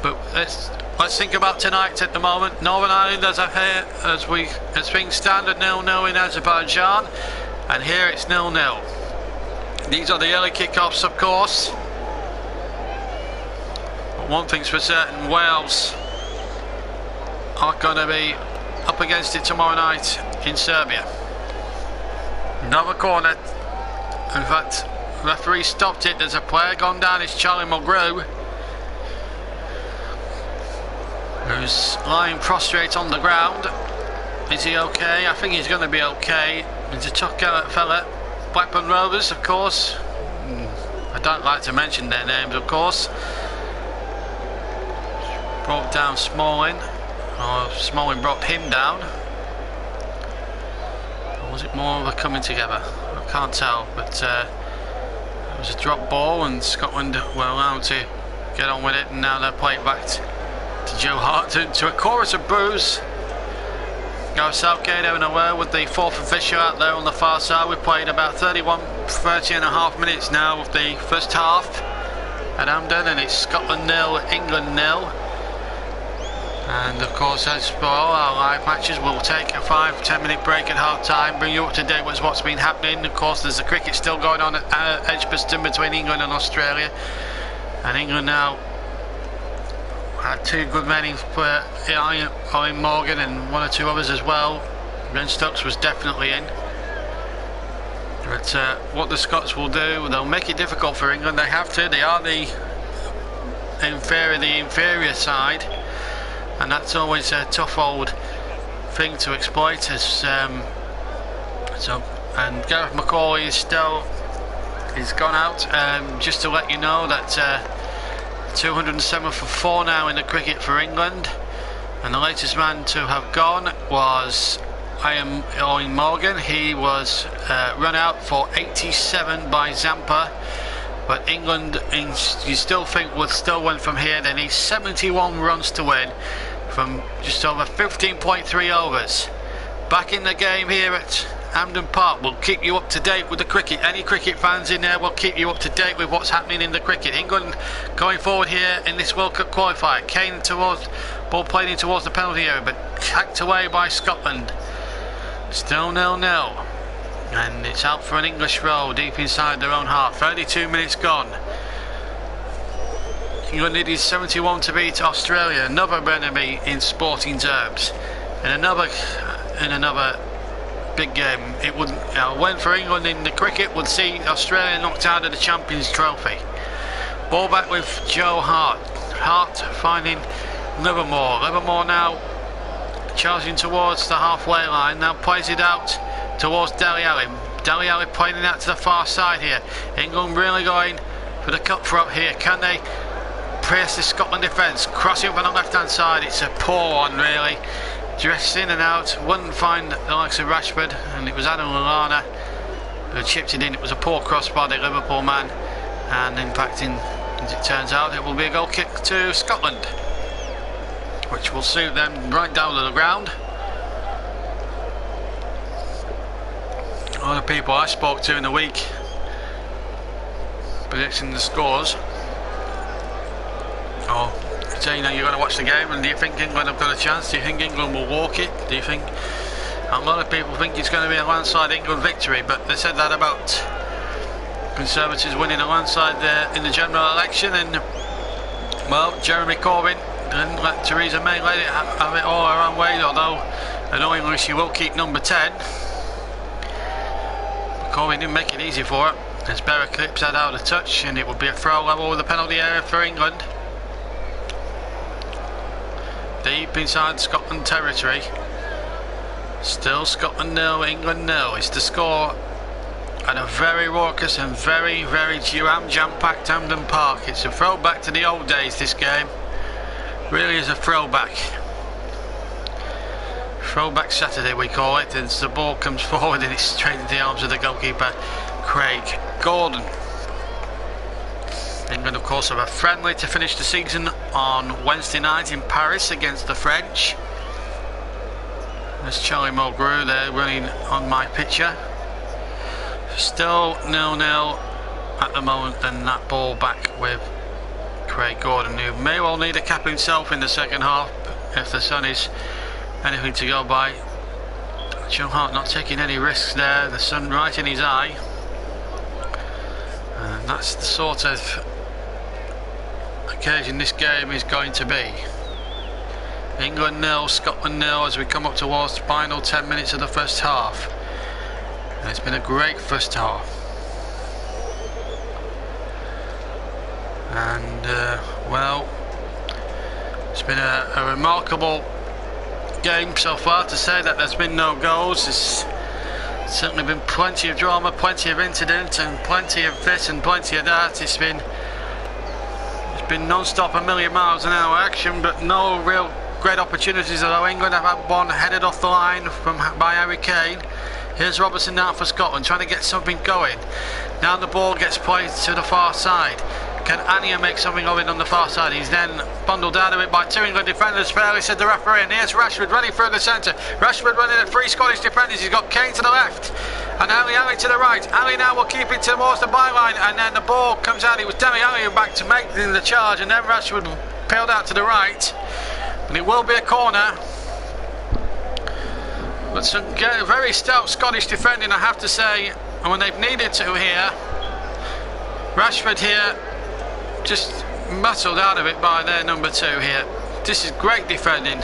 But let's think about tonight at the moment. Northern Ireland as things stand at 0-0 in Azerbaijan, and here it's 0-0. These are the early kick-offs, of course. One thing's for certain, Wales are going to be up against it tomorrow night in Serbia. Another corner. In fact, the referee stopped it. There's a player gone down. It's Charlie Mulgrew, who's lying prostrate on the ground. Is he okay? I think he's going to be okay. He's a tough fella. Blackburn Rovers, of course. I don't like to mention their names, of course. Brought down Smalling, or Smalling brought him down. Or was it more of a coming together? I can't tell, but it was a drop ball and Scotland were allowed to get on with it, and now they're playing back to Joe Hart to a chorus of boos. Gareth Southgate having a word with the fourth official out there on the far side. We've played about 30 and a half minutes now of the first half at Hampden, and it's Scotland 0, England 0. And of course, as for all our live matches, we'll take a 5-10 minute break at half time, bring you up to date with what's been happening. Of course, there's the cricket still going on at Edgbaston between England and Australia, and England now had two good men in Ian Morgan and one or two others as well. Ben Stokes was definitely in. But what the Scots will do, they'll make it difficult for England. They have to. They are the inferior side, and that's always a tough old thing to exploit. And Gareth McCauley he's gone out. Just to let you know that 207 for 4 now in the cricket for England, and the latest man to have gone was Ian Morgan. He was run out for 87 by Zampa, but England, you still think, would still win from here. They need 71 runs to win from just over 15.3 overs. Back in the game here at Hampden Park. We'll keep you up to date with the cricket. Any cricket fans in there will keep you up to date with what's happening in the cricket. England going forward here in this World Cup qualifier. Kane towards, ball played in towards the penalty area, but hacked away by Scotland. Still 0-0. And it's out for an English roll deep inside their own half. 32 minutes gone. England needed 71 to beat Australia, another enemy in sporting terms. In another big game. It would win for England in the cricket would see Australia knocked out of the Champions Trophy. Ball back with Joe Hart. Hart finding Livermore. Livermore now charging towards the halfway line. Now plays it out towards Dele Alli. Dele Alli playing it out to the far side here. England really going for the cutthroat here. Can they press the Scotland defence? Crossing up on the left hand side. It's a poor one really. Dressed in and out, wouldn't find the likes of Rashford, and it was Adam Lallana who chipped it in. It was a poor cross by the Liverpool man, and impacting, as it turns out, it will be a goal kick to Scotland, which will suit them right down to the ground. All the people I spoke to in the week predicting the scores. So you're going to watch the game, and do you think England have got a chance? Do you think England will walk it? Do you think? A lot of people think it's going to be a landslide England victory, but they said that about Conservatives winning a landslide there in the general election, and well, Jeremy Corbyn didn't let Theresa May have it all her own way, although annoyingly she will keep number 10. Corbyn didn't make it easy for her, as Berra clips that out of touch, and it would be a throw level with the penalty area for England. Deep inside Scotland territory. Still Scotland 0, England 0. It's the score at a very raucous and very jam-packed Hampden Park. It's a throwback to the old days, this game. Really is a throwback. Throwback Saturday we call it, as the ball comes forward and it's straight into the arms of the goalkeeper, Craig Gordon. England, of course, have a friendly to finish the season on Wednesday night in Paris against the French. There's Charlie Mulgrew there running on my picture. Still 0-0 at the moment, and that ball back with Craig Gordon, who may well need a cap himself in the second half if the sun is anything to go by. Joe Hart not taking any risks there, the sun right in his eye. And that's the sort of occasion this game is going to be. England 0, Scotland 0 as we come up towards the final 10 minutes of the first half. And it's been a great first half. And well, it's been a remarkable game so far, to say that there's been no goals. There's certainly been plenty of drama, plenty of incident, and plenty of this and plenty of that. It's been non-stop, a million miles an hour action, but no real great opportunities. Although England have had one headed off the line by Harry Kane. Here's Robertson now for Scotland, trying to get something going. Now the ball gets played to the far side. Can Anya make something of it on the far side? He's then bundled out of it by 2 England defenders, fairly said the referee. And here's Rashford running through the centre. Rashford running at 3 Scottish defenders. He's got Kane to the left and Ali to the right. Ali now will keep it towards the byline, and then the ball comes out. It was Demi Ali back to make the charge, and then Rashford peeled out to the right. And it will be a corner. But some very stout Scottish defending, I have to say, and when they've needed to here. Rashford here just muscled out of it by their number 2 here. This is great defending.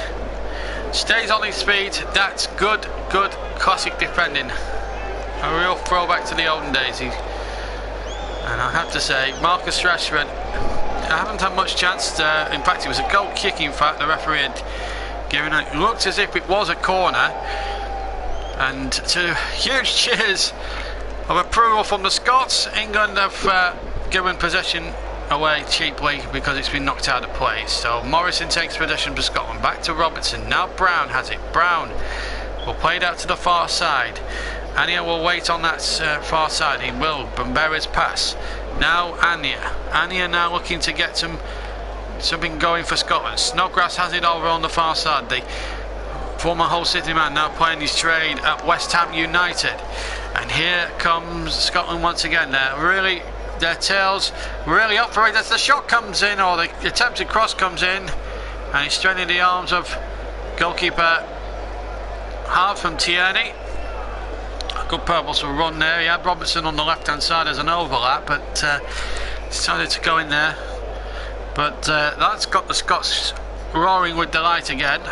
Stays on his feet. That's good classic defending. A real throwback to the olden days. And I have to say, Marcus Rashford, I haven't had much chance to, in fact it was a goal kick, in fact the referee had given it. Looked as if it was a corner, and to huge cheers of approval from the Scots. England have given possession away cheaply because it's been knocked out of play. So Morrison takes possession for Scotland. Back to Robertson. Now Brown has it. Brown will play it out to the far side. Anya will wait on that far side. He will. Bambere's pass. Now Anya. Anya now looking to get something going for Scotland. Snodgrass has it over on the far side. The former Hull City man now playing his trade at West Ham United. And here comes Scotland once again. Their tails really up for it as the shot comes in, or the attempted cross comes in, and he's straining the arms of goalkeeper Hart from Tierney. A good purposeful run there. He had Robertson on the left hand side as an overlap, but decided to go in there. But that's got the Scots roaring with delight again.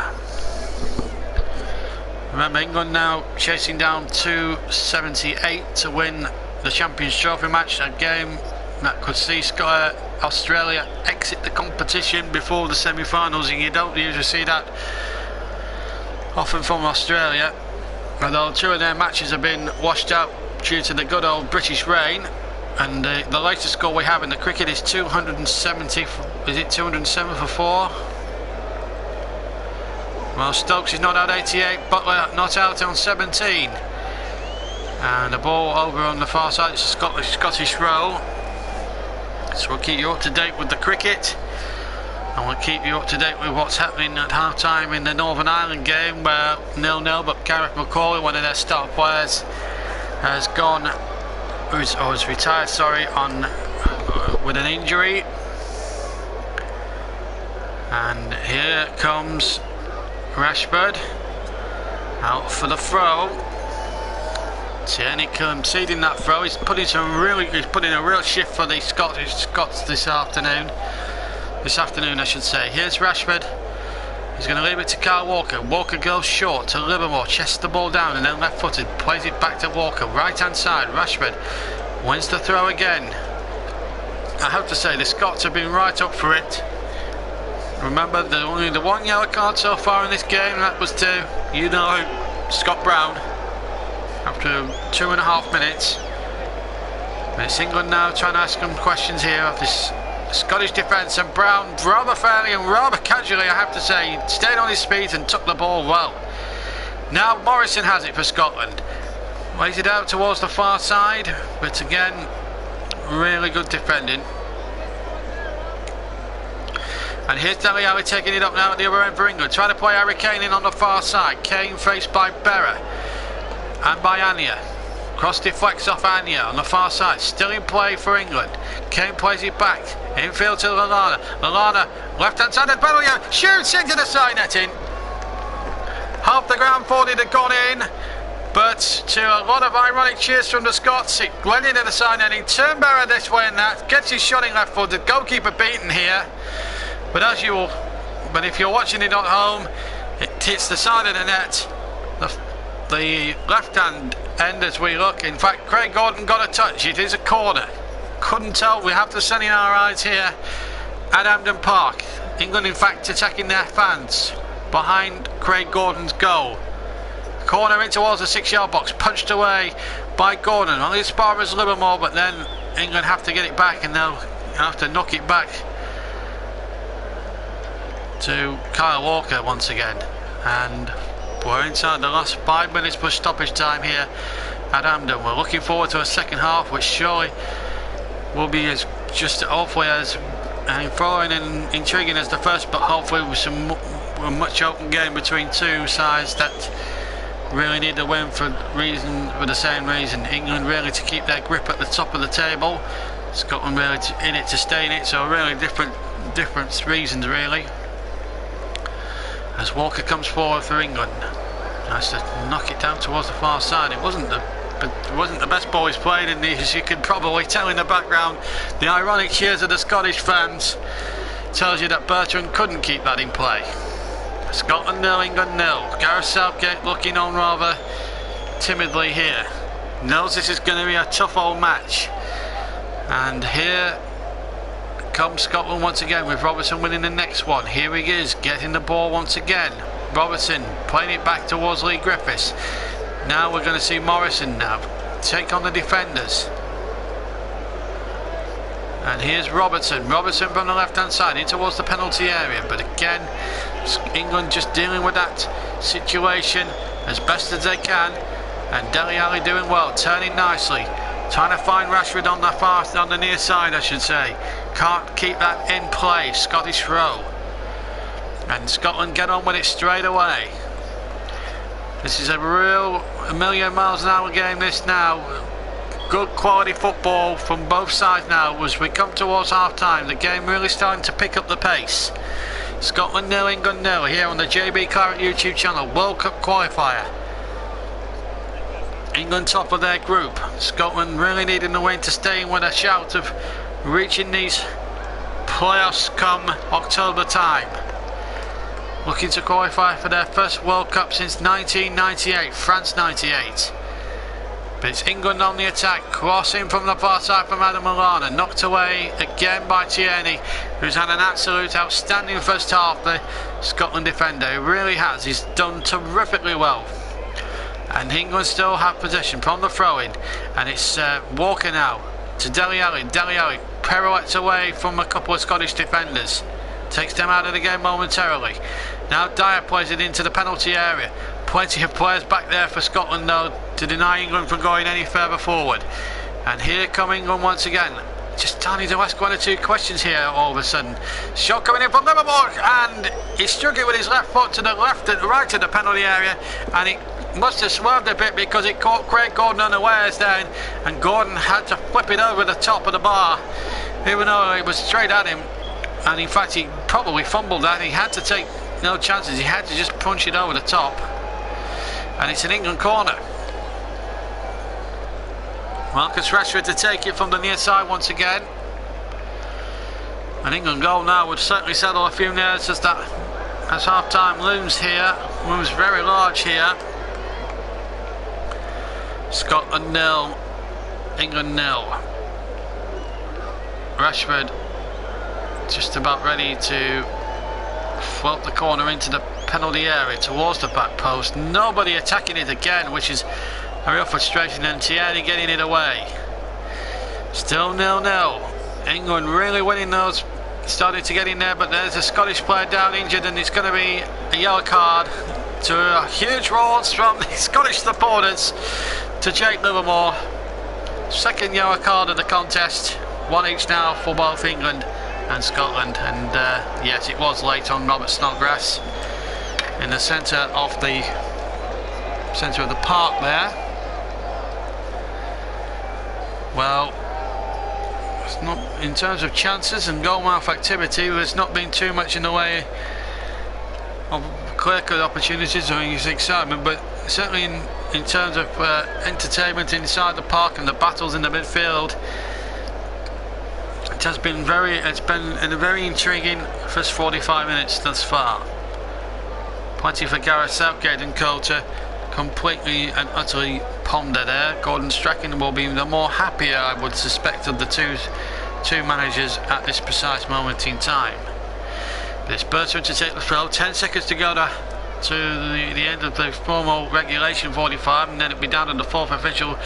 Remember, England now chasing down 278 to win the Champions Trophy match, a game that could see Australia exit the competition before the semi-finals, and you don't usually see that often from Australia, although 2 of their matches have been washed out due to the good old British rain. And the latest score we have in the cricket is 270. Is it 207 for 4? Well, Stokes is not out 88, Butler not out on 17. And the ball over on the far side. It's a Scottish roll. So we'll keep you up to date with the cricket, and we'll keep you up to date with what's happening at half time in the Northern Ireland game, where 0-0, but Gareth McCauley, one of their star players, has gone, has retired, sorry, with an injury. And here comes Rashford out for the throw. Tierney conceding that throw. He's putting a real shift for the Scots this afternoon. I should say. Here's Rashford. He's going to leave it to Kyle Walker. Walker goes short to Livermore, chests the ball down and then left-footed, plays it back to Walker. Right-hand side, Rashford wins the throw again. I have to say, the Scots have been right up for it. Remember, only the 1 yellow card so far in this game, and that was to, Scott Brown. After 2.5 minutes. But it's England now trying to ask them questions here of this Scottish defence, and Brown rather fairly and rather casually, I have to say, stayed on his feet and took the ball well. Now Morrison has it for Scotland. Lays it out towards the far side, but again, really good defending. And here's Dele Alli taking it up now at the other end for England, trying to play Harry Kane in on the far side. Kane faced by Berra and by Anya. Cross deflects off Anya on the far side. Still in play for England. Kane plays it back. Infield to Lallana. Lallana, left hand side of Bellingham. Shoots into the side netting. Half the ground forward had gone in. But to a lot of ironic cheers from the Scots, it went into the side netting. Turnberry this way and that. Gets his shot in left foot. The goalkeeper beaten here. But if you're watching it at home, it hits the side of the net. The left-hand end as we look. In fact, Craig Gordon got a touch. It is a corner. Couldn't tell. We have the sun in our eyes here at Hampden Park. England, in fact, attacking their fans behind Craig Gordon's goal. Corner in towards the 6-yard box. Punched away by Gordon. Only as far as Livermore, but then England have to get it back, and they'll have to knock it back to Kyle Walker once again. And we're inside the last 5 minutes plus stoppage time here at Hampden. We're looking forward to a second half, which surely will be as just hopefully as thrilling and intriguing as the first, but hopefully with some much open game between two sides that really need the win for the same reason. England really to keep their grip at the top of the table, Scotland really in it to stay in it, so really different reasons really. As Walker comes forward for England, nice to knock it down towards the far side. It wasn't the best ball he's played, and as you can probably tell in the background, the ironic cheers of the Scottish fans tells you that Bertrand couldn't keep that in play. Scotland 0, England 0. Gareth Southgate looking on rather timidly here. Knows this is going to be a tough old match. And here comes Scotland once again, with Robertson winning the next one. Here he is, getting the ball once again. Robertson playing it back towards Lee Griffiths. Now we're going to see Morrison now take on the defenders. And here's Robertson from the left hand side in towards the penalty area, but again England just dealing with that situation as best as they can, and Dele Alli doing well, turning nicely, trying to find Rashford on the near side I should say. Can't keep that in play. Scottish throw, and Scotland get on with it straight away. This is a real million miles an hour game this now. Good quality football from both sides now as we come towards half time. The game really starting to pick up the pace. Scotland 0, England 0 here on the JB Claret YouTube channel. World Cup qualifier. England top of their group. Scotland really needing the win to stay in with a shout of reaching these playoffs come October time. Looking to qualify for their first World Cup since 1998, France 98. But it's England on the attack, crossing from the far side from Adam Lallana, knocked away again by Tierney, who's had an absolute outstanding first half, the Scotland defender. He really has, he's done terrifically well. And England still have possession from the throw-in, and it's Walker now to Dele Alli. Dele Alli pirouettes away from a couple of Scottish defenders, takes them out of the game momentarily. Now Dyer plays it into the penalty area. Plenty of players back there for Scotland though to deny England from going any further forward. And here come England once again. Just starting to ask one or two questions here all of a sudden. Shot coming in from Liverpool, and he struck it with his left foot to the right of the penalty area, and it must have swerved a bit because it caught Craig Gordon unawares then, and Gordon had to flip it over the top of the bar, even though it was straight at him. And in fact he probably fumbled that. He had to take no chances, he had to just punch it over the top. And it's an England corner. Marcus Rashford to take it from the near side once again. An England goal now would certainly settle a few nerves as half time looms very large here. Scotland 0, England 0. Rashford just about ready to float the corner into the penalty area towards the back post. Nobody attacking it again, which is a real frustration, and Tierney getting it away. Still 0-0. England really winning those, starting to get in there, but there's a Scottish player down injured, and it's going to be a yellow card to huge roars from the Scottish supporters to Jake Livermore. Second yellow card of the contest, one each now for both England and Scotland. And yes, it was late on Robert Snodgrass in the centre of the park there. Well, it's not, in terms of chances and goal-mouth activity, there's not been too much in the way of clear-cut opportunities or any excitement, but certainly in terms of entertainment inside the park and the battles in the midfield, it's been a very intriguing first 45 minutes thus far. Plenty for Gareth Southgate and co to completely and utterly ponder there. Gordon Strachan will be the more happier, I would suspect, of the two managers at this precise moment in time. But it's Bertrand to take the throw. 10 seconds to go to the end of the formal regulation 45, and then it'll be down to the fourth official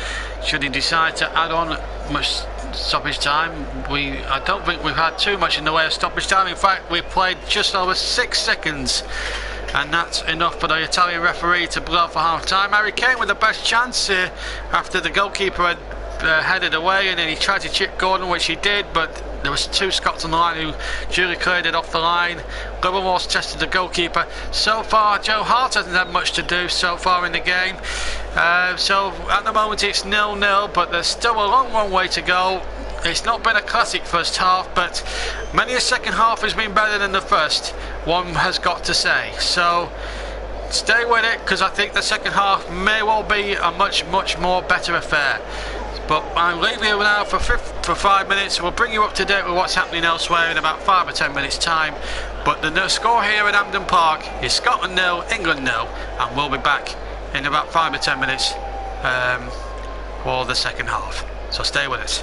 should he decide to add on much stoppage time. I don't think we've had too much in the way of stoppage time. In fact, we've played just over 6 seconds, and that's enough for the Italian referee to blow for half time. Harry Kane with the best chance after the goalkeeper had headed away, and then he tried to chip Gordon, which he did, but There was 2 Scots on the line who duly cleared it off the line. Livermore's tested the goalkeeper. So far, Joe Hart hasn't had much to do so far in the game. So at the moment it's 0-0, but there's still a long way to go. It's not been a classic first half, but many a second half has been better than the first, one has got to say. So stay with it, because I think the second half may well be a much more better affair. But I'm leaving you now for 5 minutes. We'll bring you up to date with what's happening elsewhere in about 5 or 10 minutes time. But the score here at Hampden Park is Scotland 0, England 0, and we'll be back in about 5 or 10 minutes for the second half. So stay with us.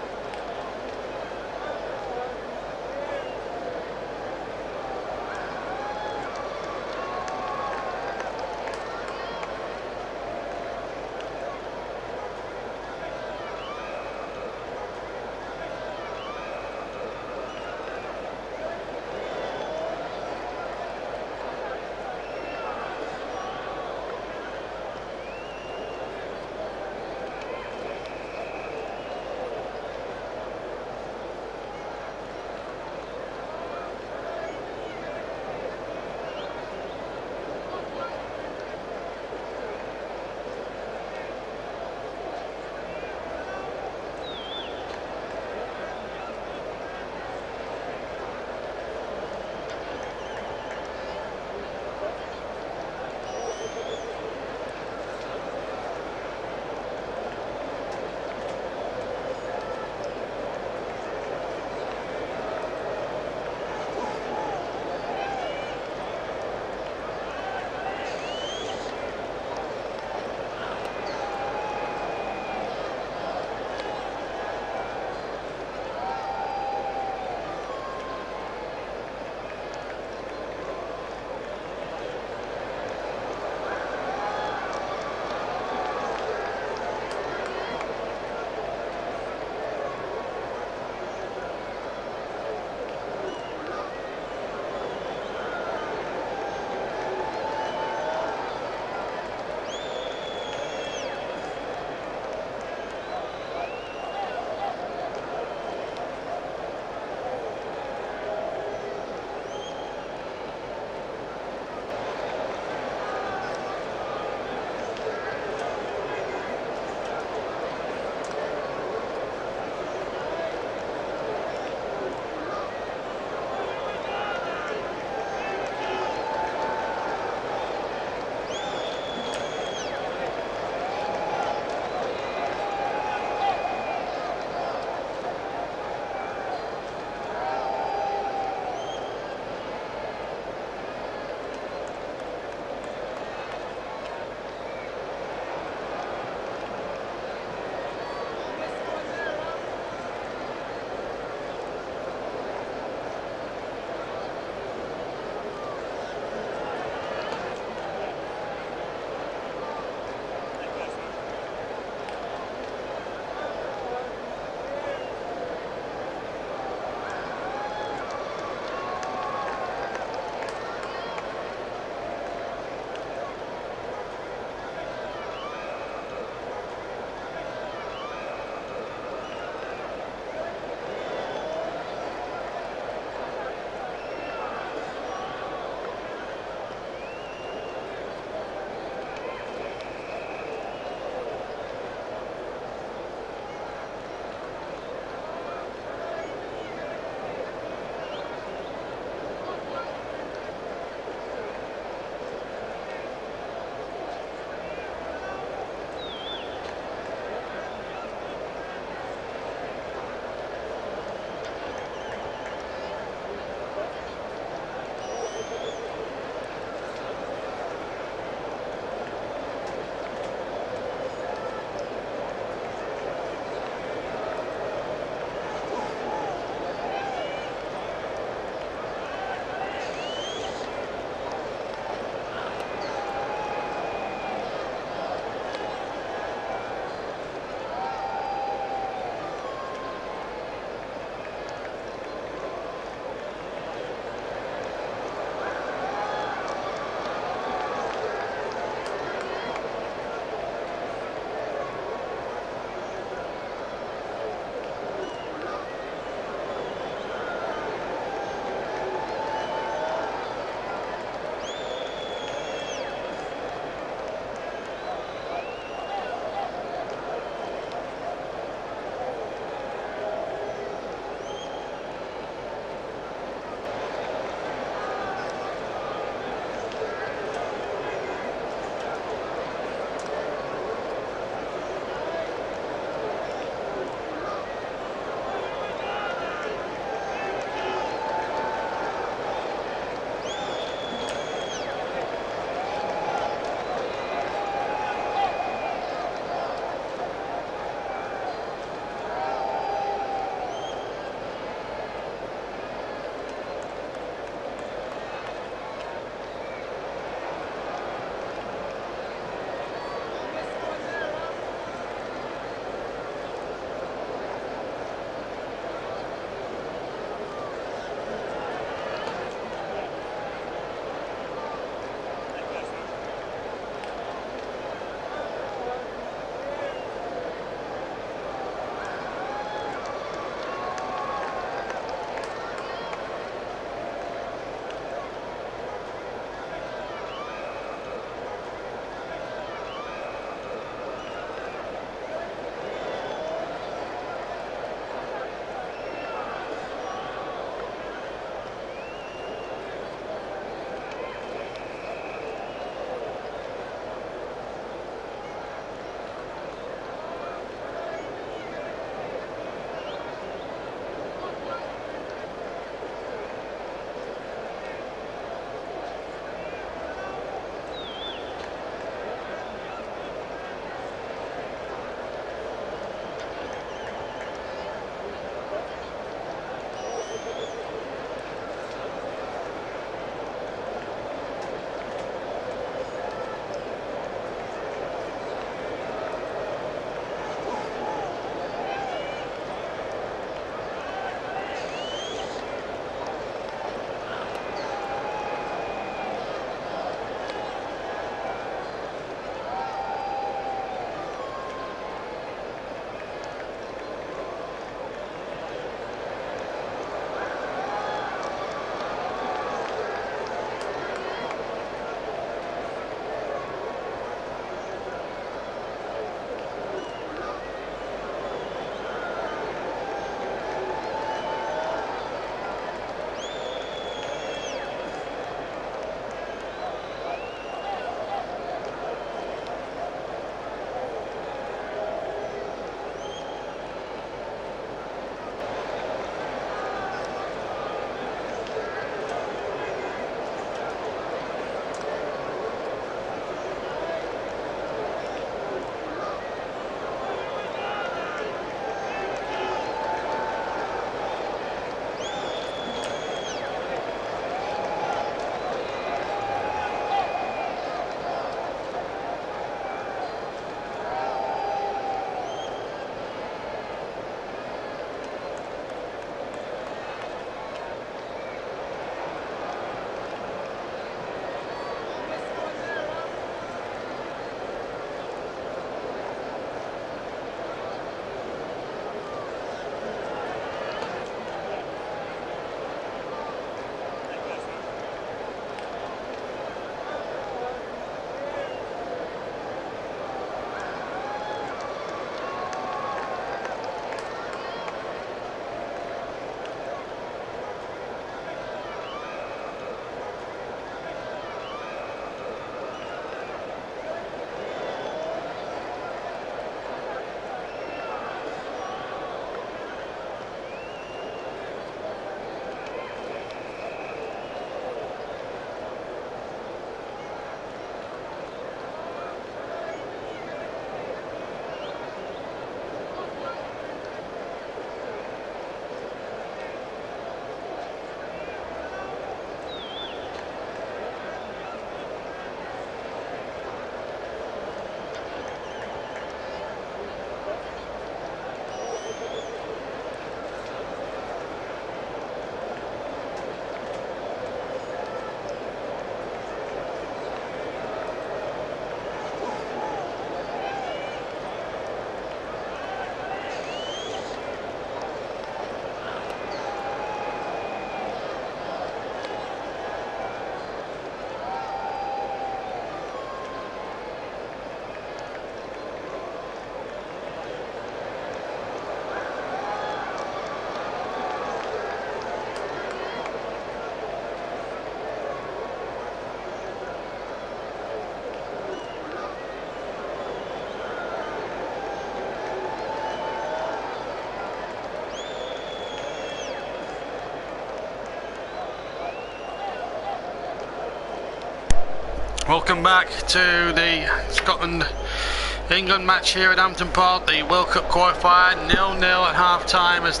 Welcome back to the Scotland-England match here at Hampden Park, the World Cup qualifier, 0-0 at half-time as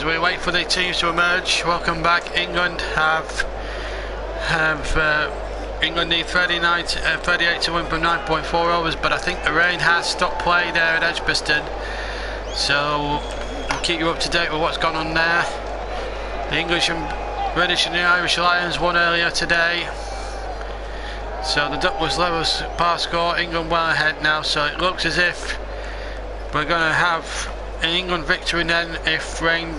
we wait for the teams to emerge. Welcome back. England England need 38 to win from 9.4 overs, but I think the rain has stopped play there at Edgbaston, so I'll keep you up to date with what's gone on there. The English and British and the Irish Lions won earlier today. So the Duckless levels par score, England well ahead now, so it looks as if we're going to have an England victory then if the rain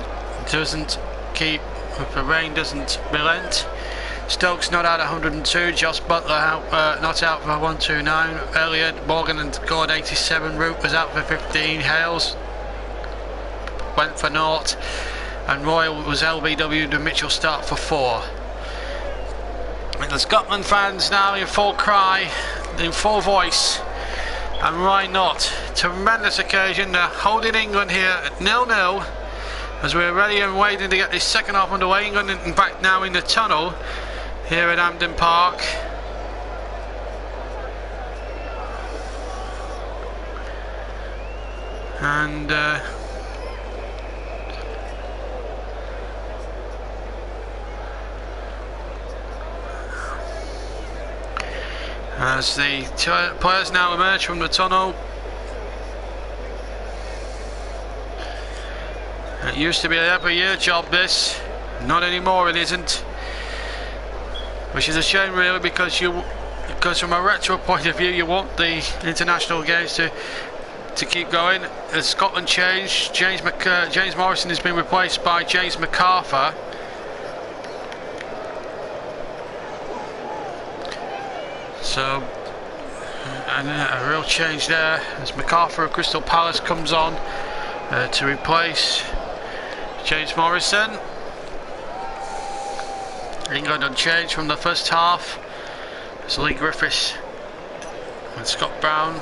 doesn't relent. Stokes not out at 102, Joss Butler out, not out for 129, Elliott, Morgan and scored 87, Root was out for 15, Hales went for 0, and Royal was LBW and Mitchell start for 4. And the Scotland fans now in full cry, in full voice, and why not? Tremendous occasion. They're holding England here at 0-0 as we're ready and waiting to get this second half underway. England in fact now in the tunnel here at Hampden Park. And as the players now emerge from the tunnel. It used to be an every year job, this. Not anymore, it isn't. Which is a shame really, because from a retro point of view you want the international games to keep going. As Scotland changed, James Morrison has been replaced by James MacArthur. So, and a real change there as MacArthur of Crystal Palace comes on to replace James Morrison. England unchanged from the first half as Lee Griffiths and Scott Brown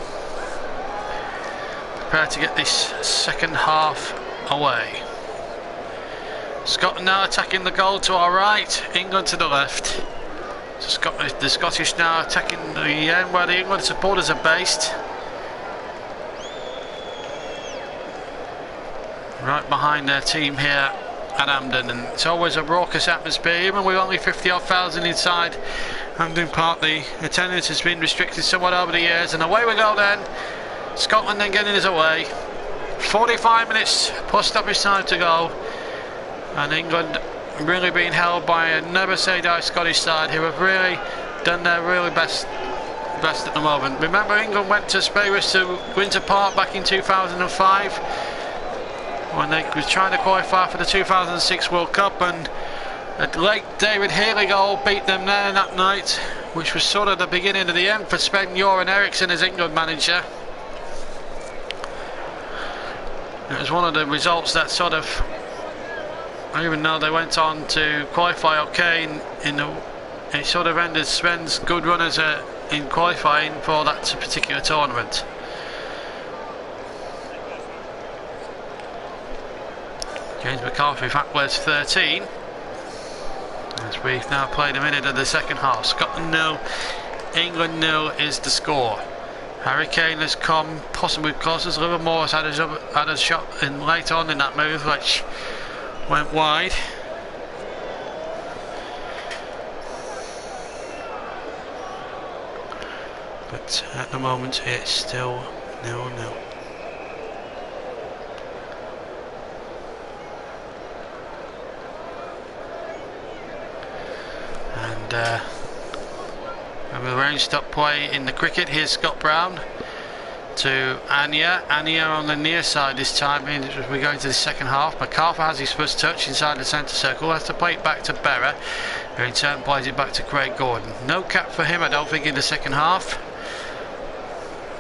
prepare to get this second half away. Scotland now attacking the goal to our right, England to the left. So the Scottish now attacking the end where the England supporters are based. Right behind their team here at Hampden, and it's always a raucous atmosphere, even with only 50-odd thousand inside Hampden Park. The attendance has been restricted somewhat over the years, and away we go then. Scotland then getting us away. 45 minutes plus stoppage time to go, and England really being held by a never-say-die Scottish side who have really done their really best at the moment. Remember, England went to Winter Park back in 2005 when they was trying to qualify for the 2006 World Cup, and a late David Healy goal beat them there that night, which was sort of the beginning of the end for Sven-Göran Eriksson as England manager. It was one of the results that sort of, even though they went on to qualify okay, it sort of ended Sven's good run as in qualifying for that particular tournament. James McCarthy, in fact, wears 13. As we've now played a minute of the second half. Scotland 0, England 0 is the score. Harry Kane has come possibly close as Livermore has had a shot in late on in that move, which went wide. But at the moment it's still 0-0. And we'll arrange stop play in the cricket. Here's Scott Brown to Anya on the near side this time as we go into the second half. MacArthur has his first touch inside the centre circle, has to play it back to Berra, who in turn plays it back to Craig Gordon. No cap for him, I don't think, in the second half.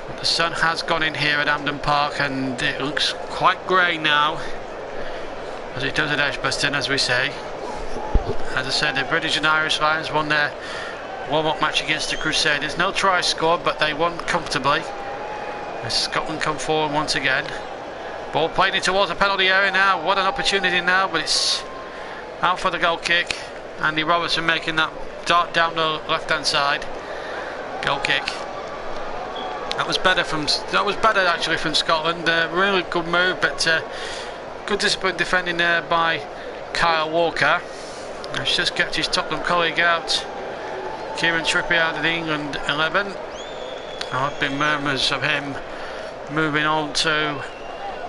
But the sun has gone in here at Hampden Park and it looks quite grey now, as it does at Edgbaston, as we say. As I said, the British and Irish Lions won their warm-up match against the Crusaders. No try scored, but they won comfortably. As Scotland come forward once again. Ball played in towards the penalty area now. What an opportunity now, but it's out for the goal kick. Andy Robertson making that dart down the left-hand side. Goal kick. That was better actually from Scotland. Really good move, but good discipline defending there by Kyle Walker. He's just kept his Tottenham colleague out. Kieran Trippier out of the England 11. There have been murmurs of him moving on to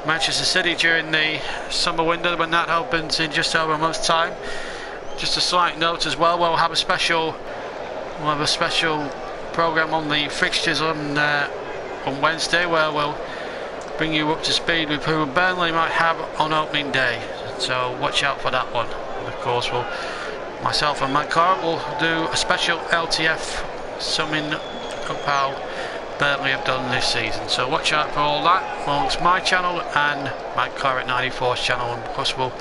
Manchester City during the summer window when that opens in just over a month's time. Just a slight note as well, we'll have a special programme on the fixtures on Wednesday, where we'll bring you up to speed with who Burnley might have on opening day. So watch out for that one. And of course, myself and Matt Clark will do a special LTF summing up how Burnley have done this season. So watch out for all that amongst my channel and Matt Clark 94's channel, and of course we'll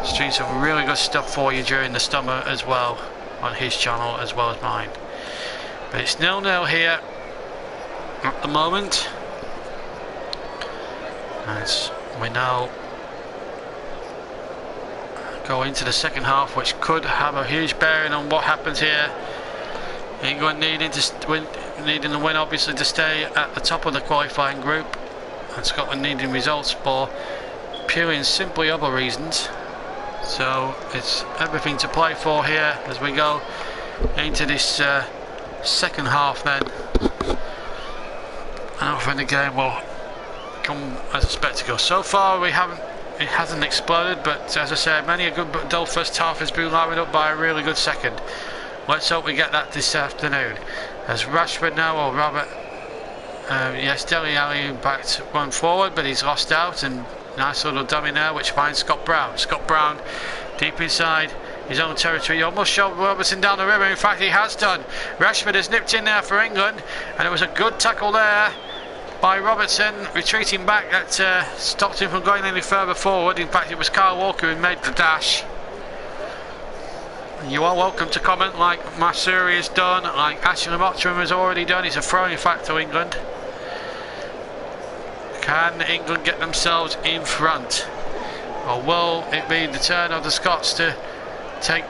stream some really good stuff for you during the summer as well on his channel as well as mine. But it's 0-0 here at the moment, as we now go into the second half, which could have a huge bearing on what happens here. England needing the win obviously to stay at the top of the qualifying group, and Scotland needing results for purely and simply other reasons. So it's everything to play for here as we go into this second half then. And hopefully the game will come as a spectacle. So far it hasn't exploded, but as I said, many a good but dull first half has been livened up by a really good second. Let's hope we get that this afternoon. As Rashford now, or Robert, yes, Dele Alli backed one forward, but he's lost out, and nice little dummy now, which finds Scott Brown. Scott Brown deep inside his own territory. He almost shoved Robertson down the river. In fact, he has done. Rashford has nipped in there for England, and it was a good tackle there by Robertson, retreating back. That stopped him from going any further forward. In fact, it was Kyle Walker who made the dash. You are welcome to comment, like Masuri has done, like Ashley Mottram has already done. It's a throw in fact to England. Can England get themselves in front, or will it be the turn of the Scots to take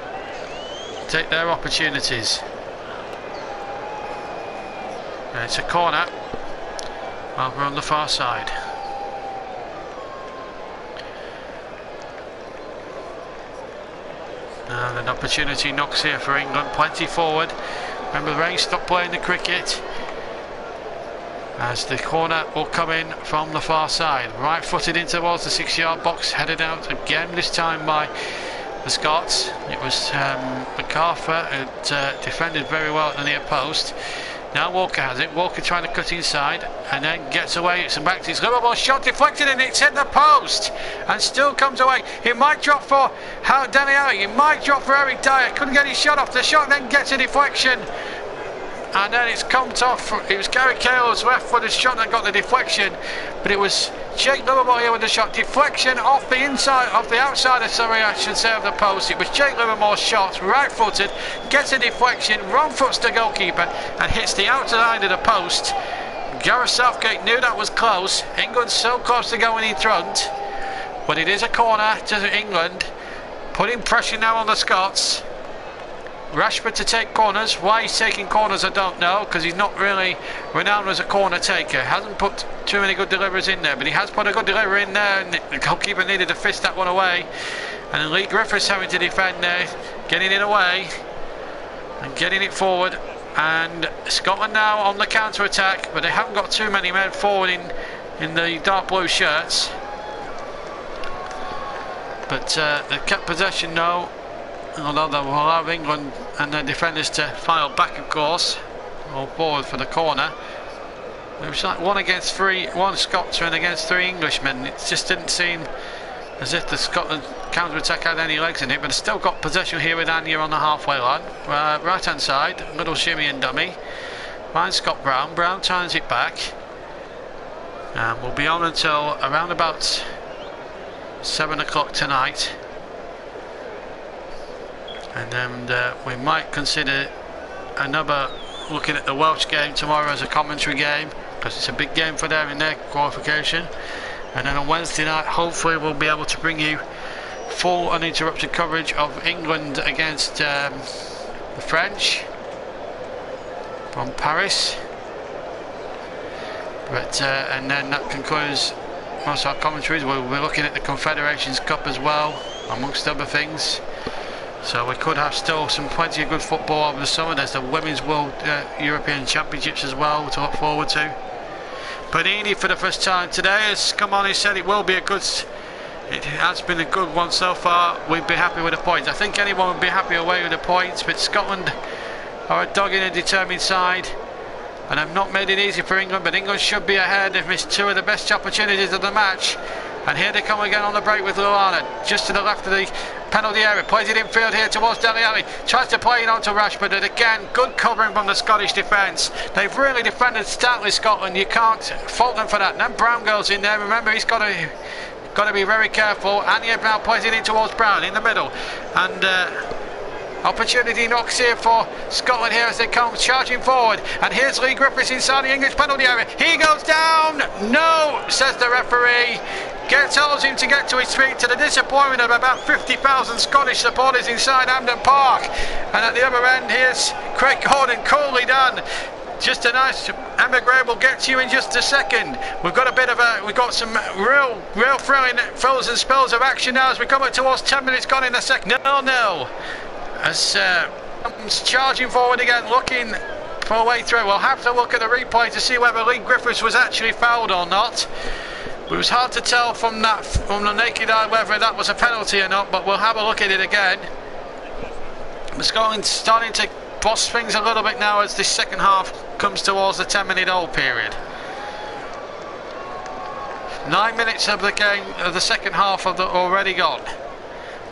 their opportunities? And it's a corner over on the far side. And an opportunity knocks here for England, plenty forward. Remember, the rain stopped playing the cricket, as the corner will come in from the far side. Right footed in towards the 6-yard box, headed out again, this time by the Scots. It was MacArthur who defended very well at the near post. Now Walker has it. Walker trying to cut inside and then gets away. It's back to his Liverpool shot, deflected, and it's hit the post and still comes away. It might drop for Dele Alli. It might drop for Eric Dyer. Couldn't get his shot off. The shot then gets a deflection, and then it's come off. It was Gary Cahill's left-footed shot that got the deflection, but it was Jake Livermore here with the shot. Deflection off the outside, sorry, I should say, of the post. It was Jake Livermore's shot, right-footed, gets a deflection, wrong foots the goalkeeper, and hits the outside of the post. Gareth Southgate knew that was close. England so close to going in front, but it is a corner to England, putting pressure now on the Scots. Rashford to take corners. Why he's taking corners I don't know, because he's not really renowned as a corner taker. Hasn't put too many good deliveries in there, but he has put a good delivery in there, and the goalkeeper needed to fist that one away. And Lee Griffiths having to defend there, getting it away and getting it forward. And Scotland now on the counter attack, but they haven't got too many men forward in the dark blue shirts. But they've kept possession now, although they will allow England and their defenders to file back, of course, or forward for the corner. It was like 1 against 3, 1 Scotsman against 3 Englishmen. It just didn't seem as if the Scotland counter-attack had any legs in it, but it's still got possession here with Anya on the halfway line. Right hand side, little shimmy and dummy. Finds Scott Brown. Brown turns it back, and we'll be on until around about 7 o'clock tonight. And then we might consider another looking at the Welsh game tomorrow as a commentary game, because it's a big game for them in their qualification. And then on Wednesday night, hopefully we'll be able to bring you full uninterrupted coverage of England against the French. from Paris. But and then that concludes most of our commentaries. We'll be looking at the Confederations Cup as well, amongst other things. So we could have still plenty of good football over the summer. There's the Women's World European Championships as well to look forward to. Panini for the first time today has come on and said it will be it has been a good one so far. We'd be happy with the points. I think anyone would be happy away with the points, but Scotland are a dogged and determined side, and have not made it easy for England, but England should be ahead. They've missed two of the best opportunities of the match, and here they come again on the break with Luana, just to the left of the penalty area, plays it infield here towards Dele Alli, tries to play it on to Rashford, and again, good covering from the Scottish defence. They've really defended stoutly, Scotland, you can't fault them for that. And then Brown goes in there, remember he's got to be very careful, and he now plays it in towards Brown in the middle, and opportunity knocks here for Scotland here as they come charging forward, and here's Lee Griffiths inside the English penalty area. He goes down, no, says the referee. Tells him to get to his feet, to the disappointment of about 50,000 Scottish supporters inside Hampden Park. And at the other end, here's Craig Gordon, coolly done. Just a nice, Emma Gray will get to you in just a second. We've got some real thrilling thrills and spells of action now as we come up towards 10 minutes gone in the second. 0-0 as comes charging forward again, looking for a way through. We'll have to look at the replay to see whether Lee Griffiths was actually fouled or not. It was hard to tell from the naked eye whether that was a penalty or not, but we'll have a look at it again. Scotland starting to boss things a little bit now as this second half comes towards the 10-minute hold period. 9 minutes of the game, of the second half of the already gone,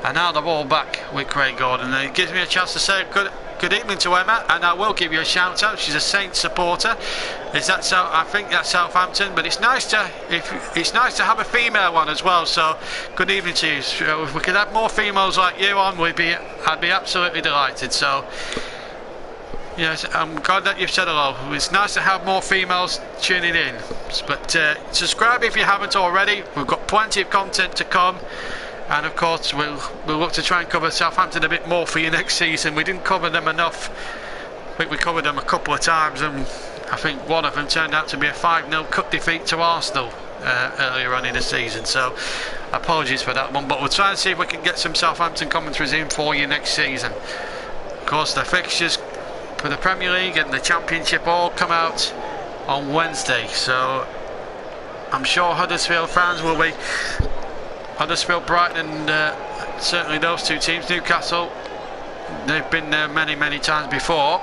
and now the ball back with Craig Gordon. And it gives me a chance to say good evening to Emma, and I will give you a shout out. She's a Saints supporter. I think that's Southampton, but it's nice to have a female one as well. So good evening to you. So if we could have more females like you on, I'd be absolutely delighted. So yes, I'm glad that you've said hello. It's nice to have more females tuning in. But subscribe if you haven't already. We've got plenty of content to come. And of course we'll look to try and cover Southampton a bit more for you next season. We didn't cover them enough. I think we covered them a couple of times, and I think one of them turned out to be a 5-0 cup defeat to Arsenal earlier on in the season. So apologies for that one, but we'll try and see if we can get some Southampton commentaries in for you next season. Of course the fixtures for the Premier League and the Championship all come out on Wednesday, so I'm sure Huddersfield fans will be Huddersfield, Brighton, and certainly those two teams. Newcastle, they've been there many times before,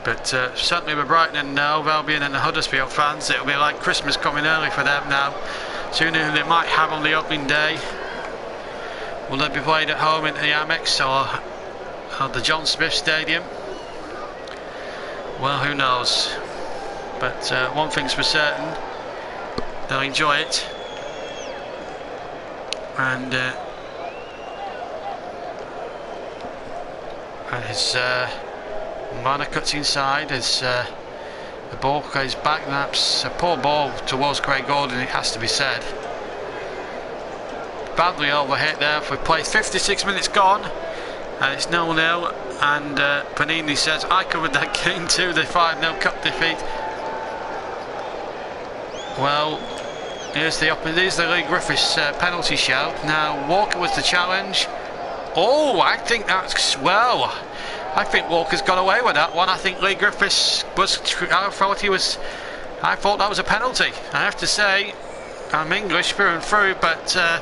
but certainly with Brighton and Hove Albion and the Huddersfield fans, it'll be like Christmas coming early for them now. Sooner than they might have on the opening day. Will they be played at home in the Amex or the John Smith Stadium? Well, who knows, but one thing's for certain, they'll enjoy it. And as Mana cuts inside, as the ball goes back, that's a poor ball towards Craig Gordon, it has to be said. Badly overhit there. If we play 56 minutes gone and it's 0-0, and Panini says I covered that game too, the 5-0 cup defeat. Well, here's the Lee Griffiths penalty shout. Now Walker was the challenge. Oh, I think that's, well, I think Walker's got away with that one. I think Lee Griffiths was, I thought that was a penalty. I have to say, I'm English through and through, but I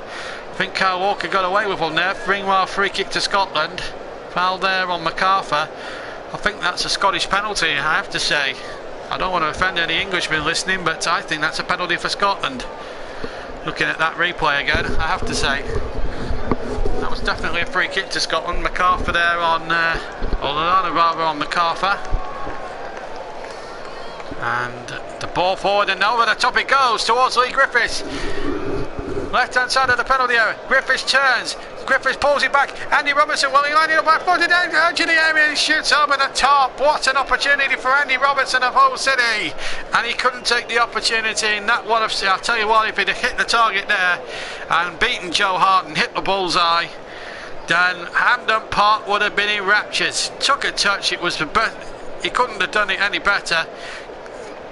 think Kyle Walker got away with one there. Meanwhile, free kick to Scotland. Foul there on MacArthur. I think that's a Scottish penalty, I have to say. I don't want to offend any Englishmen listening, but I think that's a penalty for Scotland. Looking at that replay again, I have to say that was definitely a free kick to Scotland. MacArthur there on, or Lallana rather, on MacArthur. And the ball forward and over the top it goes towards Lee Griffiths. Left hand side of the penalty area. Griffiths turns. Griffiths pulls it back. Andy Robertson, well, he landed up by footed down the edge of the area and shoots over the top. What an opportunity for Andy Robertson of Hull City. And he couldn't take the opportunity in that one. I'll tell you what, if he'd have hit the target there and beaten Joe Hart and hit the bullseye, then Hampden Park would have been in raptures. Took a touch, it was the best. He couldn't have done it any better.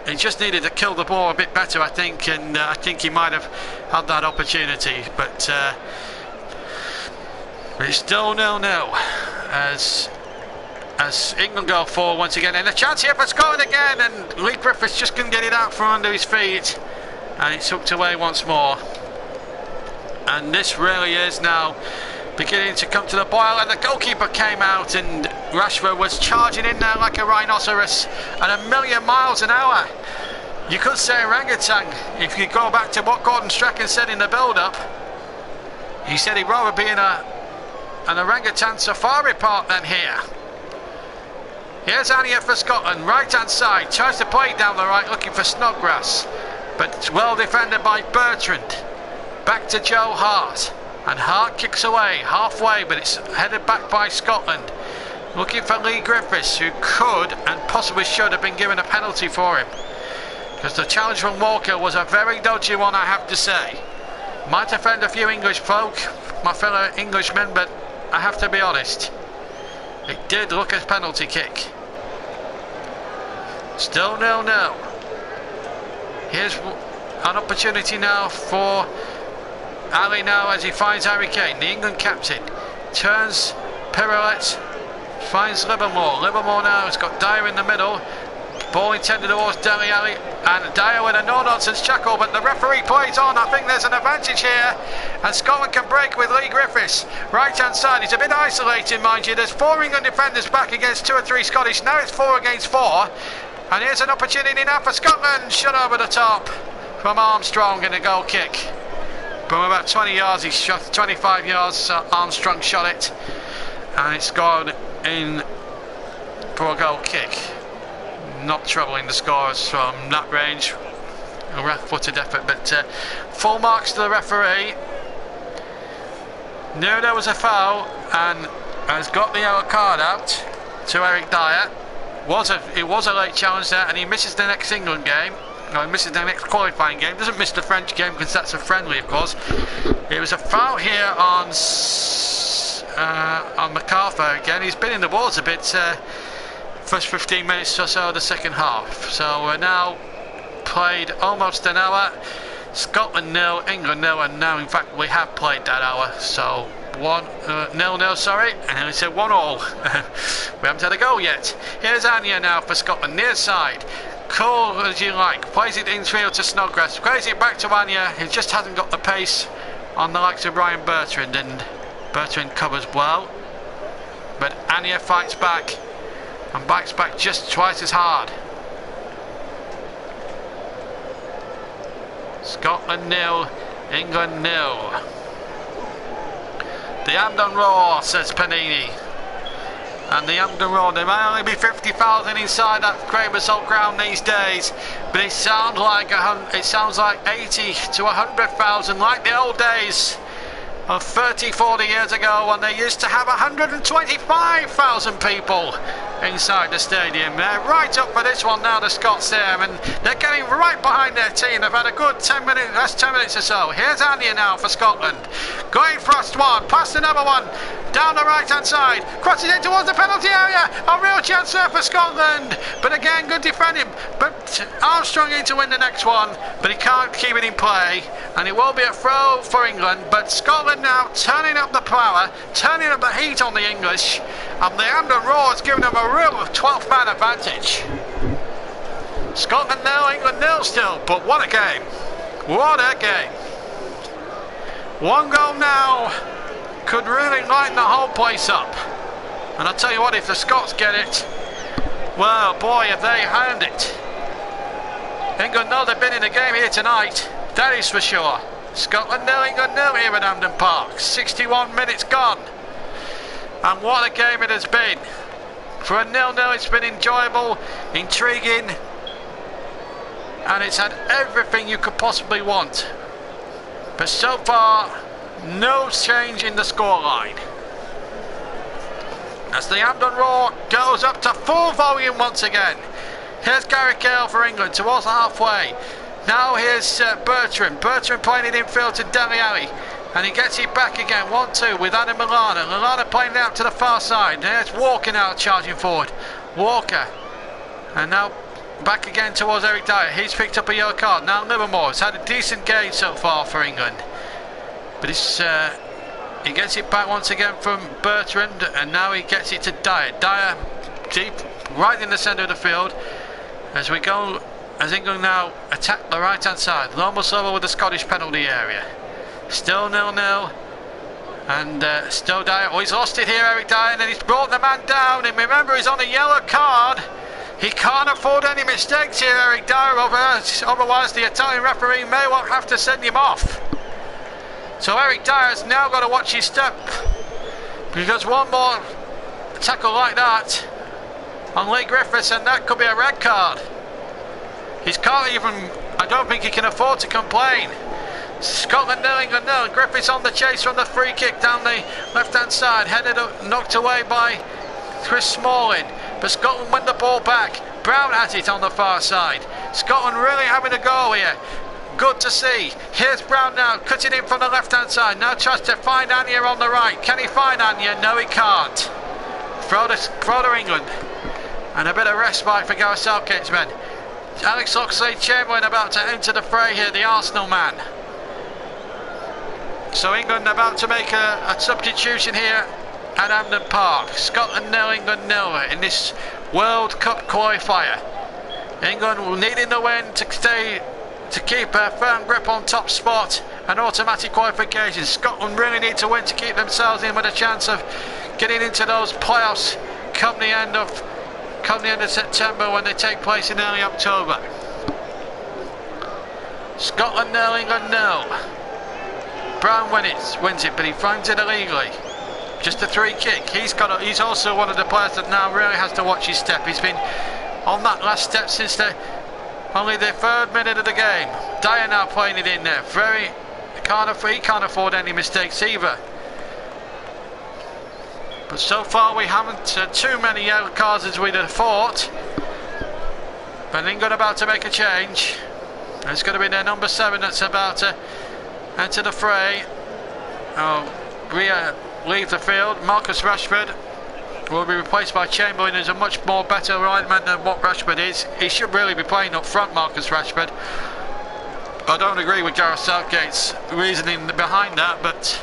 He just needed to kill the ball a bit better, I think, and I think he might have had that opportunity. But it's still 0-0 as England go forward once again. And a chance here for Scotland again, and Lee Griffiths just couldn't get it out from under his feet, and it's hooked away once more. And this really is now beginning to come to the boil, and the goalkeeper came out, and Rashford was charging in there like a rhinoceros at 1,000,000 miles an hour. You could say orangutan if you go back to what Gordon Strachan said in the build-up. He said he'd rather be in an orangutan safari park than here. Here's Anya for Scotland, right hand side, tries to play down the right looking for Snodgrass, but it's well defended by Bertrand. Back to Joe Hart, and Hart kicks away halfway, but it's headed back by Scotland, looking for Lee Griffiths, who could and possibly should have been given a penalty for him, because the challenge from Walker was a very dodgy one, I have to say. Might offend a few English folk, my fellow Englishmen, but I have to be honest, it did look a penalty kick. Still 0-0. Here's an opportunity now for Ali now as he finds Harry Kane, the England captain. Turns, pirouettes, finds Livermore. Livermore now has got Dyer in the middle. Ball intended towards Dele Alli, and Dyer with a no-nonsense chuckle, but the referee plays on. I think there's an advantage here, and Scotland can break with Lee Griffiths. Right-hand side, he's a bit isolated, mind you. There's 4 England defenders back against 2 or 3 Scottish. Now it's 4 against 4, and here's an opportunity now for Scotland. Shot over the top from Armstrong in a goal kick. From about 20 yards, he shot 25 yards, Armstrong shot it, and it's gone in for a goal kick. Not troubling the scorers from that range. A left-footed effort, but full marks to the referee. Knew there was a foul and has got the yellow card out to Eric Dyer. It was a late challenge there, and he misses the next England game. No, he misses the next qualifying game. Doesn't miss the French game because that's a friendly, of course. It was a foul here on MacArthur again. He's been in the balls a bit. First 15 minutes or so of the second half. So we're now played almost an hour. Scotland 0, England 0, and now in fact we have played that hour. So 0-0, sorry, and I said 1-1. We haven't had a goal yet. Here's Anya now for Scotland, near side. Cool as you like, plays it infield to Snodgrass, plays it back to Anya, who just hasn't got the pace on the likes of Ryan Bertrand, and Bertrand covers well. But Anya fights back, and backs back just twice as hard. Scotland 0, England 0. The Hampden Roar, says Panini. And the Hampden Roar, there may only be 50,000 inside that great result ground these days, but it sounds like 80 to 100,000, like the old days of 30-40 years ago when they used to have 125,000 people inside the stadium. They're right up for this one now, the Scots there, and they're getting right behind their team. They've had a good last 10 minutes or so. Here's Anya now for Scotland, going first one, past another one, down the right hand side, crosses in towards the penalty area. A real chance there for Scotland, but again good defending, but Armstrong in to win the next one, but he can't keep it in play, and it will be a throw for England. But Scotland now turning up the power, turning up the heat on the English, and the Hampden Roar has given them a real 12th man advantage. Scotland 0, England 0 still, but what a game, what a game. One goal now could really lighten the whole place up, and I'll tell you what, if the Scots get it, well boy have they earned it. England know they've been in the game here tonight, that is for sure. Scotland 0, England 0 here at Hampden Park. 61 minutes gone, and what a game it has been. For a 0-0 it's been enjoyable, intriguing, and it's had everything you could possibly want. But so far, no change in the scoreline, as the Hampden Roar goes up to full volume once again. Here's Gareth Gale for England towards halfway. Now here's Bertrand playing it infield to Dele Alli. And he gets it back again, 1-2 with Adam Milana. Milana playing it out to the far side. There's Walker now charging forward. Walker. And now back again towards Eric Dyer. He's picked up a yellow card. Now Livermore's had a decent game so far for England. But it's, he gets it back once again from Bertrand. And now he gets it to Dyer. Dyer deep, right in the centre of the field. As we go, as England now attack the right hand side. Lomas over with the Scottish penalty area. Still 0-0, and still Dyer. Oh, he's lost it here, Eric Dyer, and then he's brought the man down. And remember, he's on a yellow card. He can't afford any mistakes here, Eric Dyer. Otherwise, the Italian referee may well have to send him off. So Eric Dyer's now got to watch his step, because one more tackle like that on Lee Griffiths, and that could be a red card. He can't even. I don't think he can afford to complain. Scotland 0, England 0. Griffiths on the chase from the free kick down the left-hand side, headed up, knocked away by Chris Smalling. But Scotland win the ball back. Brown has it on the far side. Scotland really having a go here. Good to see. Here's Brown now, cutting in from the left-hand side. Now tries to find Anya on the right. Can he find Anya? No, he can't. Throw to England. And a bit of respite for Gareth Southgate's men. Alex Oxlade-Chamberlain about to enter the fray here, the Arsenal man. So England about to make a substitution here at Hampden Park. Scotland 0, England 0 in this World Cup qualifier. England needing the win to keep a firm grip on top spot and automatic qualification. Scotland really need to win to keep themselves in with a chance of getting into those playoffs come the end of September, when they take place in early October. Scotland 0, England 0. Brown wins it, but he finds it illegally. Just a free kick. He's also one of the players that now really has to watch his step. He's been on that last step since only the 3rd minute of the game. Dyer now playing it in there. He can't afford any mistakes either. But so far we haven't too many yellow cards as we'd have thought. But England about to make a change. It's going to be their number 7 that's about to enter the fray. Leave the field. Marcus Rashford will be replaced by Chamberlain, who's a much more better lineman than what Rashford is. He should really be playing up front, Marcus Rashford. I don't agree with Gareth Southgate's reasoning behind that, but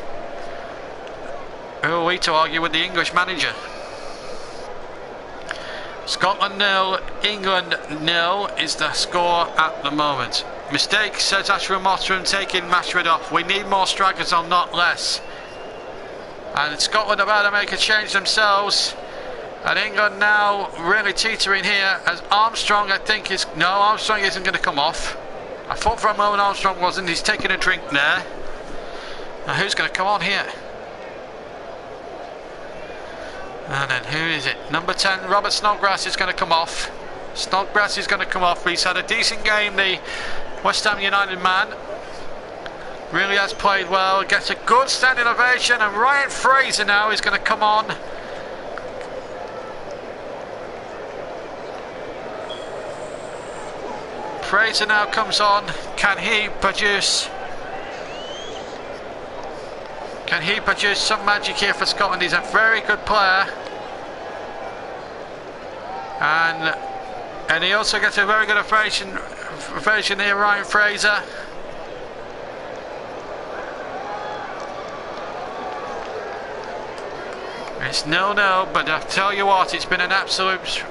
who are we to argue with the English manager? Scotland 0, England 0 is the score at the moment. Mistake, says Ashram Mottram, taking Mashford off. We need more strikers on, not less. And Scotland about to make a change themselves. And England now really teetering here, as Armstrong, I think, is... No, Armstrong isn't going to come off. I thought for a moment Armstrong wasn't. He's taking a drink there. Now who's going to come on here? And then who is it? Number 10, Robert Snodgrass is going to come off. Snodgrass is going to come off. He's had a decent game, the West Ham United man. Really has played well. Gets a good standing ovation. And Ryan Fraser now is going to come on. Fraser now comes on. Can he produce some magic here for Scotland? He's a very good player. And he also gets a very good ovation here, Ryan Fraser. It's 0-0, but I tell you what, it's been an absolute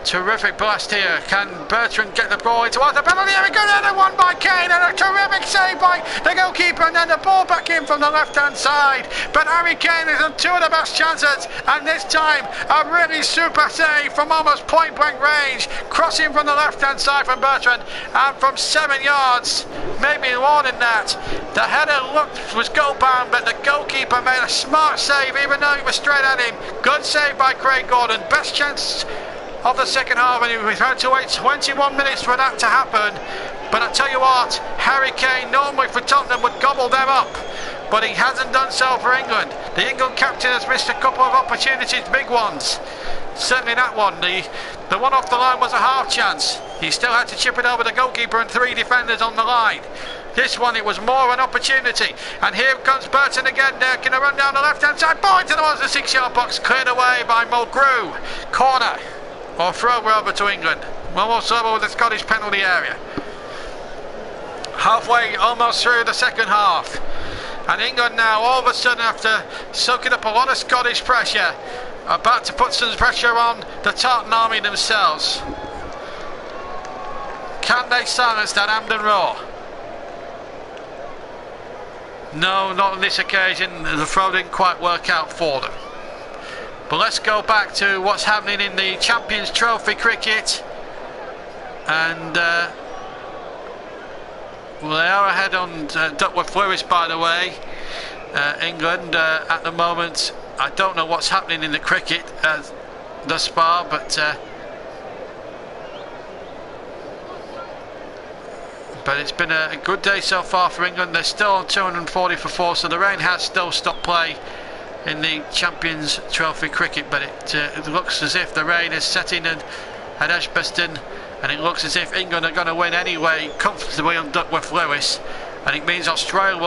terrific blast here. Can Bertrand get the ball into the penalty? Here we go, another one by Kane, and a terrific save by the goalkeeper, and then the ball back in from the left-hand side. But Harry Kane is on 2 of the best chances, and this time a really super save from almost point-blank range, crossing from the left-hand side from Bertrand, and from 7 yards, maybe more than that. The header was goal-bound, but the goalkeeper made a smart save, even though it was straight at him. Good save by Craig Gordon. Best chance of the second half, and we've had to wait 21 minutes for that to happen. But I tell you what, Harry Kane normally for Tottenham would gobble them up, but he hasn't done so for England. The England captain has missed a couple of opportunities, big ones. Certainly that one, the one off the line was a half chance. He still had to chip it over the goalkeeper and 3 defenders on the line. This one, it was more an opportunity. And here comes Burton again. They're going to run down the left-hand side. Point towards the 6-yard box. Cleared away by Mulgrew. Corner. Or throw over to England. Almost over with the Scottish penalty area. Halfway, almost through the second half. And England now, all of a sudden, after soaking up a lot of Scottish pressure, about to put some pressure on the Tartan Army themselves. Can they silence that Hampden roar? No, not on this occasion. The throw didn't quite work out for them. But let's go back to what's happening in the Champions Trophy cricket. And well, they are ahead on Duckworth Lewis, by the way. England at the moment, I don't know what's happening in the cricket thus far, but it's been a good day so far for England. They're still on 240 for 4, so the rain has still stopped play in the Champions Trophy cricket, but it looks as if the rain is setting in at Edgbaston, and it looks as if England are going to win anyway comfortably on Duckworth Lewis, and it means Australia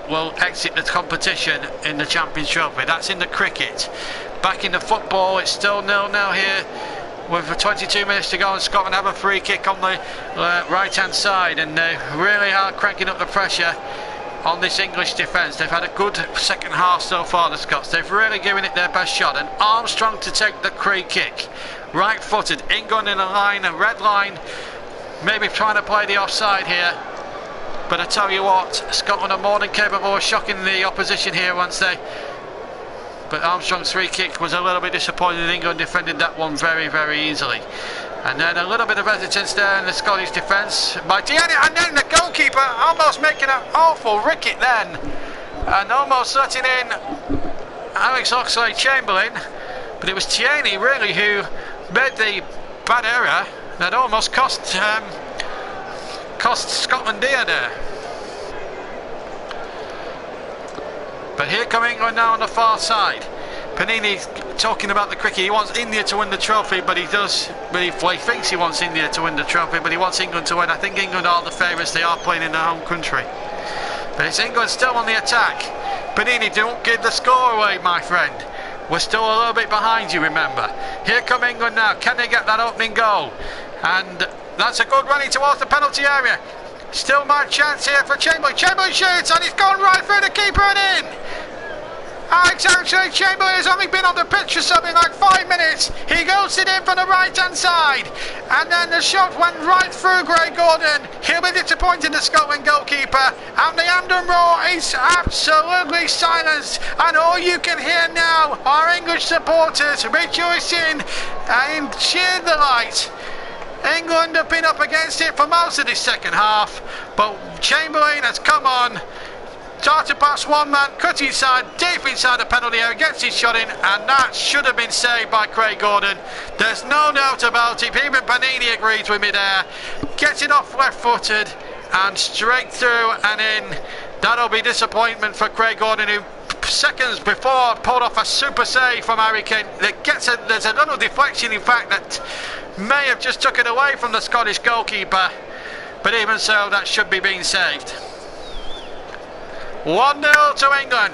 will exit the competition in the Champions Trophy. That's in the cricket. Back in the football, it's still 0-0 here with 22 minutes to go, and Scotland have a free kick on the right hand side, and they really are cranking up the pressure on this English defence. They've had a good second half so far, the Scots. They've really given it their best shot, and Armstrong to take the free kick, right footed. England in a line, a red line, maybe trying to play the offside here, but I tell you what, Scotland are more than capable of shocking the opposition here once they... But Armstrong's free kick was a little bit disappointing. England defended that one very, very easily. And then a little bit of hesitance there in the Scottish defence by Tierney, and then the goalkeeper almost making an awful ricket then, and almost letting in Alex Oxlade-Chamberlain, but it was Tierney really who made the bad error that almost cost Scotland dear there. But here come England now on the far side. Panini talking about the cricket. He wants India to win the trophy, but he thinks he wants India to win the trophy, but he wants England to win. I think England are the favourites. They are playing in their home country. But it's England still on the attack. Panini, don't give the score away, my friend. We're still a little bit behind you, remember. Here come England now. Can they get that opening goal? And that's a good running towards the penalty area. Still my chance here for Chamberlain. Chamberlain shoots, and it's gone right through the keeper and in. Alex Oxlade-Chamberlain has only been on the pitch for something like 5 minutes. He goes it in from the right hand side, and then the shot went right through Craig Gordon. He'll be disappointed, the Scotland goalkeeper, and the Hampden roar is absolutely silenced, and all you can hear now are English supporters rejoicing in sheer delight. England have been up against it for most of this second half, but Chamberlain has come on, darted past one man, cut inside, deep inside the penalty area, gets his shot in, and that should have been saved by Craig Gordon. There's no doubt about it. Even Panini agrees with me there. Gets it off left-footed and straight through and in. That'll be disappointment for Craig Gordon, who seconds before pulled off a super save from Harry Kane. There's a little deflection, in fact, that may have just took it away from the Scottish goalkeeper, but even so, that should be being saved. 1-0 to England.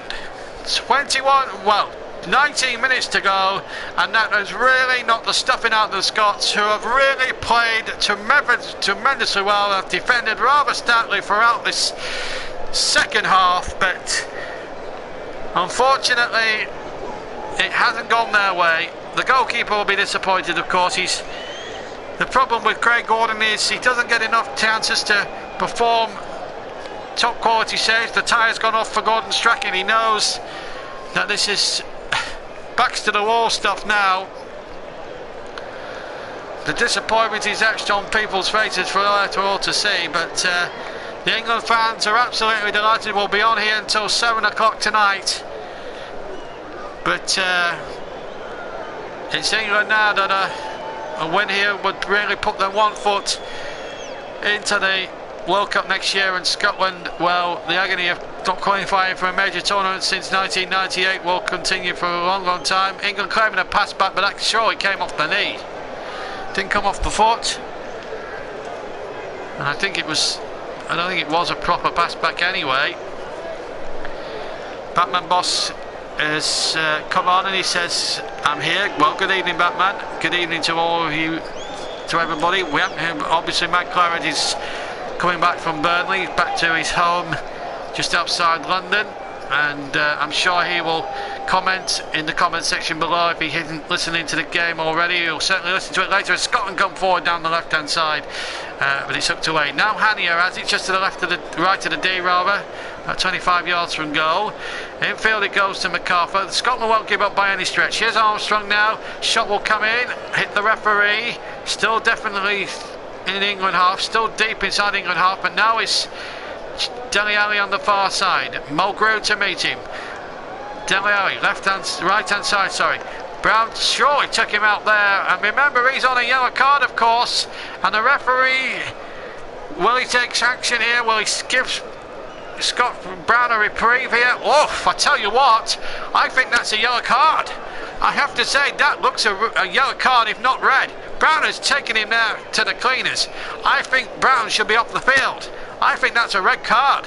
19 minutes to go, and that has really knocked the stuffing out of the Scots, who have really played tremendously well, have defended rather stoutly throughout this second half, but unfortunately it hasn't gone their way. The goalkeeper will be disappointed, of course. The problem with Craig Gordon is he doesn't get enough chances to perform top quality saves. The tyre's gone off for Gordon Strachan. He knows that this is backs to the wall stuff now. The disappointment is etched on people's faces for all to see, but the England fans are absolutely delighted. We'll be on here until 7 o'clock tonight, but it's England now that a win here would really put them 1 foot into the World Cup next year, and Scotland, well, the agony of not qualifying for a major tournament since 1998 will continue for a long, long time. England claiming a pass back, but that surely came off the knee. Didn't come off the foot. And I think it was I don't think it was a proper pass back anyway. Batman Boss has come on and he says, I'm here. Well, good evening, Batman. Good evening to all of you, to everybody. We haven't, obviously, Matt Claret is coming back from Burnley, back to his home just outside London, and I'm sure he will comment in the comment section below. If he isn't listening to the game already, he'll certainly listen to it later. As Scotland come forward down the left hand side, but it's up to 8. Now Hania has it just to the left of the right of the D rather, 25 yards from goal. Infield it goes to MacArthur. Scotland won't give up by any stretch. Here's Armstrong now. Shot will come in, hit the referee. Still definitely in England half, still deep inside England half, but now it's Dele Alli on the far side. Mulgrew to meet him. Dele Alli, right hand side, sorry. Brown surely took him out there, and remember he's on a yellow card, of course, and the referee, will he take action here? Will he give Scott Brown a reprieve here? Oh, I tell you what, I think that's a yellow card. I have to say that looks a yellow card, if not red. Brown has taken him now to the cleaners. I think Brown should be off the field. I think that's a red card.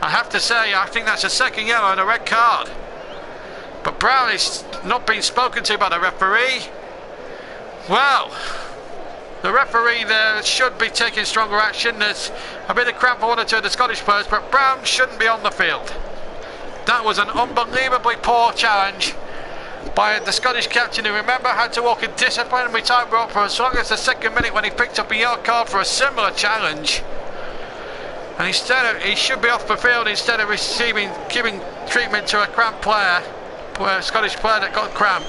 I have to say, I think that's a second yellow and a red card. But Brown is not being spoken to by the referee. Well, the referee there should be taking stronger action. There's a bit of cramp for one or two of the Scottish players, but Brown shouldn't be on the field. That was an unbelievably poor challenge by the Scottish captain, who, remember, had to walk a disciplinary tightrope for as long as the second minute when he picked up a yellow card for a similar challenge. And instead of, he should be off the field instead of giving treatment to a cramp player, a Scottish player that got cramp.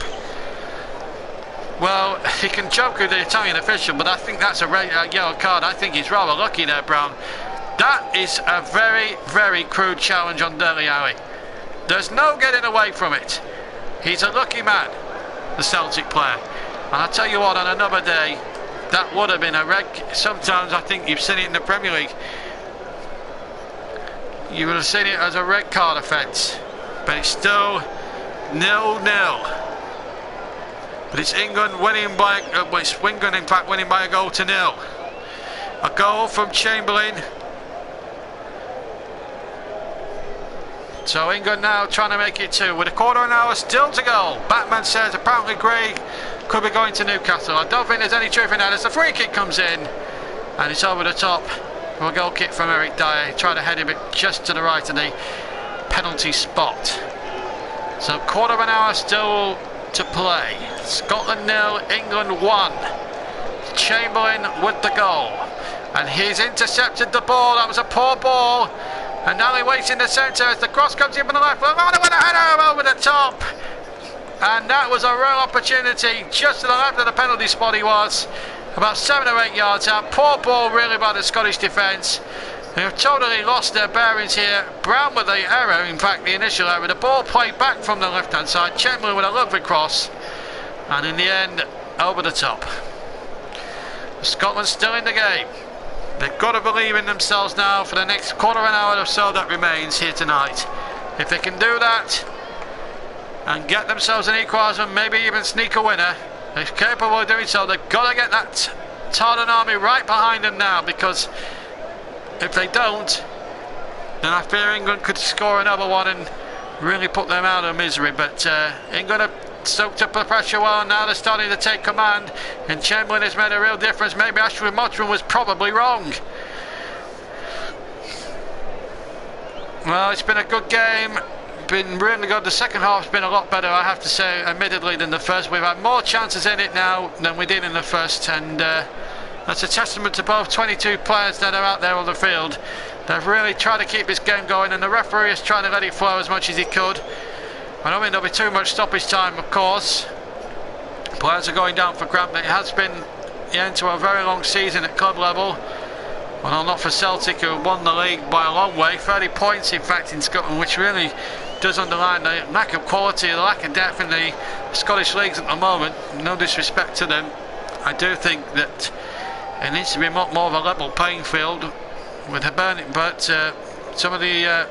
Well, he can joke with the Italian official, but I think that's a yellow card. I think he's rather lucky there, Brown. That is a very, very crude challenge on Dele Alli. There's no getting away from it. He's a lucky man, the Celtic player. And I'll tell you what, on another day, that would have been a red. Sometimes I think you've seen it in the Premier League. You would have seen it as a red card offence. But it's still 0-0. But it's England winning by, it's England in fact winning by a goal to 0. A goal from Chamberlain. So England now trying to make it 2 with a quarter of an hour still to go. Batman says apparently Gray could be going to Newcastle. I don't think there's any truth in that as the free kick comes in and it's over the top for a goal kick from Eric Dyer. He tried to head him just to the right of the penalty spot. So quarter of an hour still to play. Scotland 0, England 1. Chamberlain with the goal, and he's intercepted the ball. That was a poor ball. And now he waits in the centre as the cross comes in from the left. Oh, with a header over the top. And that was a real opportunity. Just to the left of the penalty spot he was. About 7 or 8 yards out. Poor ball really by the Scottish defence. They have totally lost their bearings here. Brown with the error, in fact the initial error. The ball played back from the left hand side. Chamberlain with a lovely cross. And in the end, over the top. Scotland still in the game. They've got to believe in themselves now for the next quarter of an hour or so that remains here tonight. If they can do that and get themselves an equaliser, maybe even sneak a winner, they're capable of doing so. They've got to get that Tartan army right behind them now, because if they don't, then I fear England could score another one and really put them out of misery. But England have soaked up the pressure well, and now they're starting to take command, and Chamberlain has made a real difference. Maybe Ashley Mottram was probably wrong. Well, it's been a good game, been really good. The second half's been a lot better, I have to say, admittedly, than the first. We've had more chances in it now than we did in the first, and that's a testament to both 22 players that are out there on the field. They've really tried to keep this game going, and the referee is trying to let it flow as much as he could. I don't think there'll be too much stoppage time, of course. Players are going down for cramp. It has been the end to a very long season at club level. Well, not for Celtic, who won the league by a long way. 30 points, in fact, in Scotland, which really does underline the lack of quality, the lack of depth in the Scottish leagues at the moment. No disrespect to them. I do think that it needs to be more of a level playing field with Hibernian, but some of the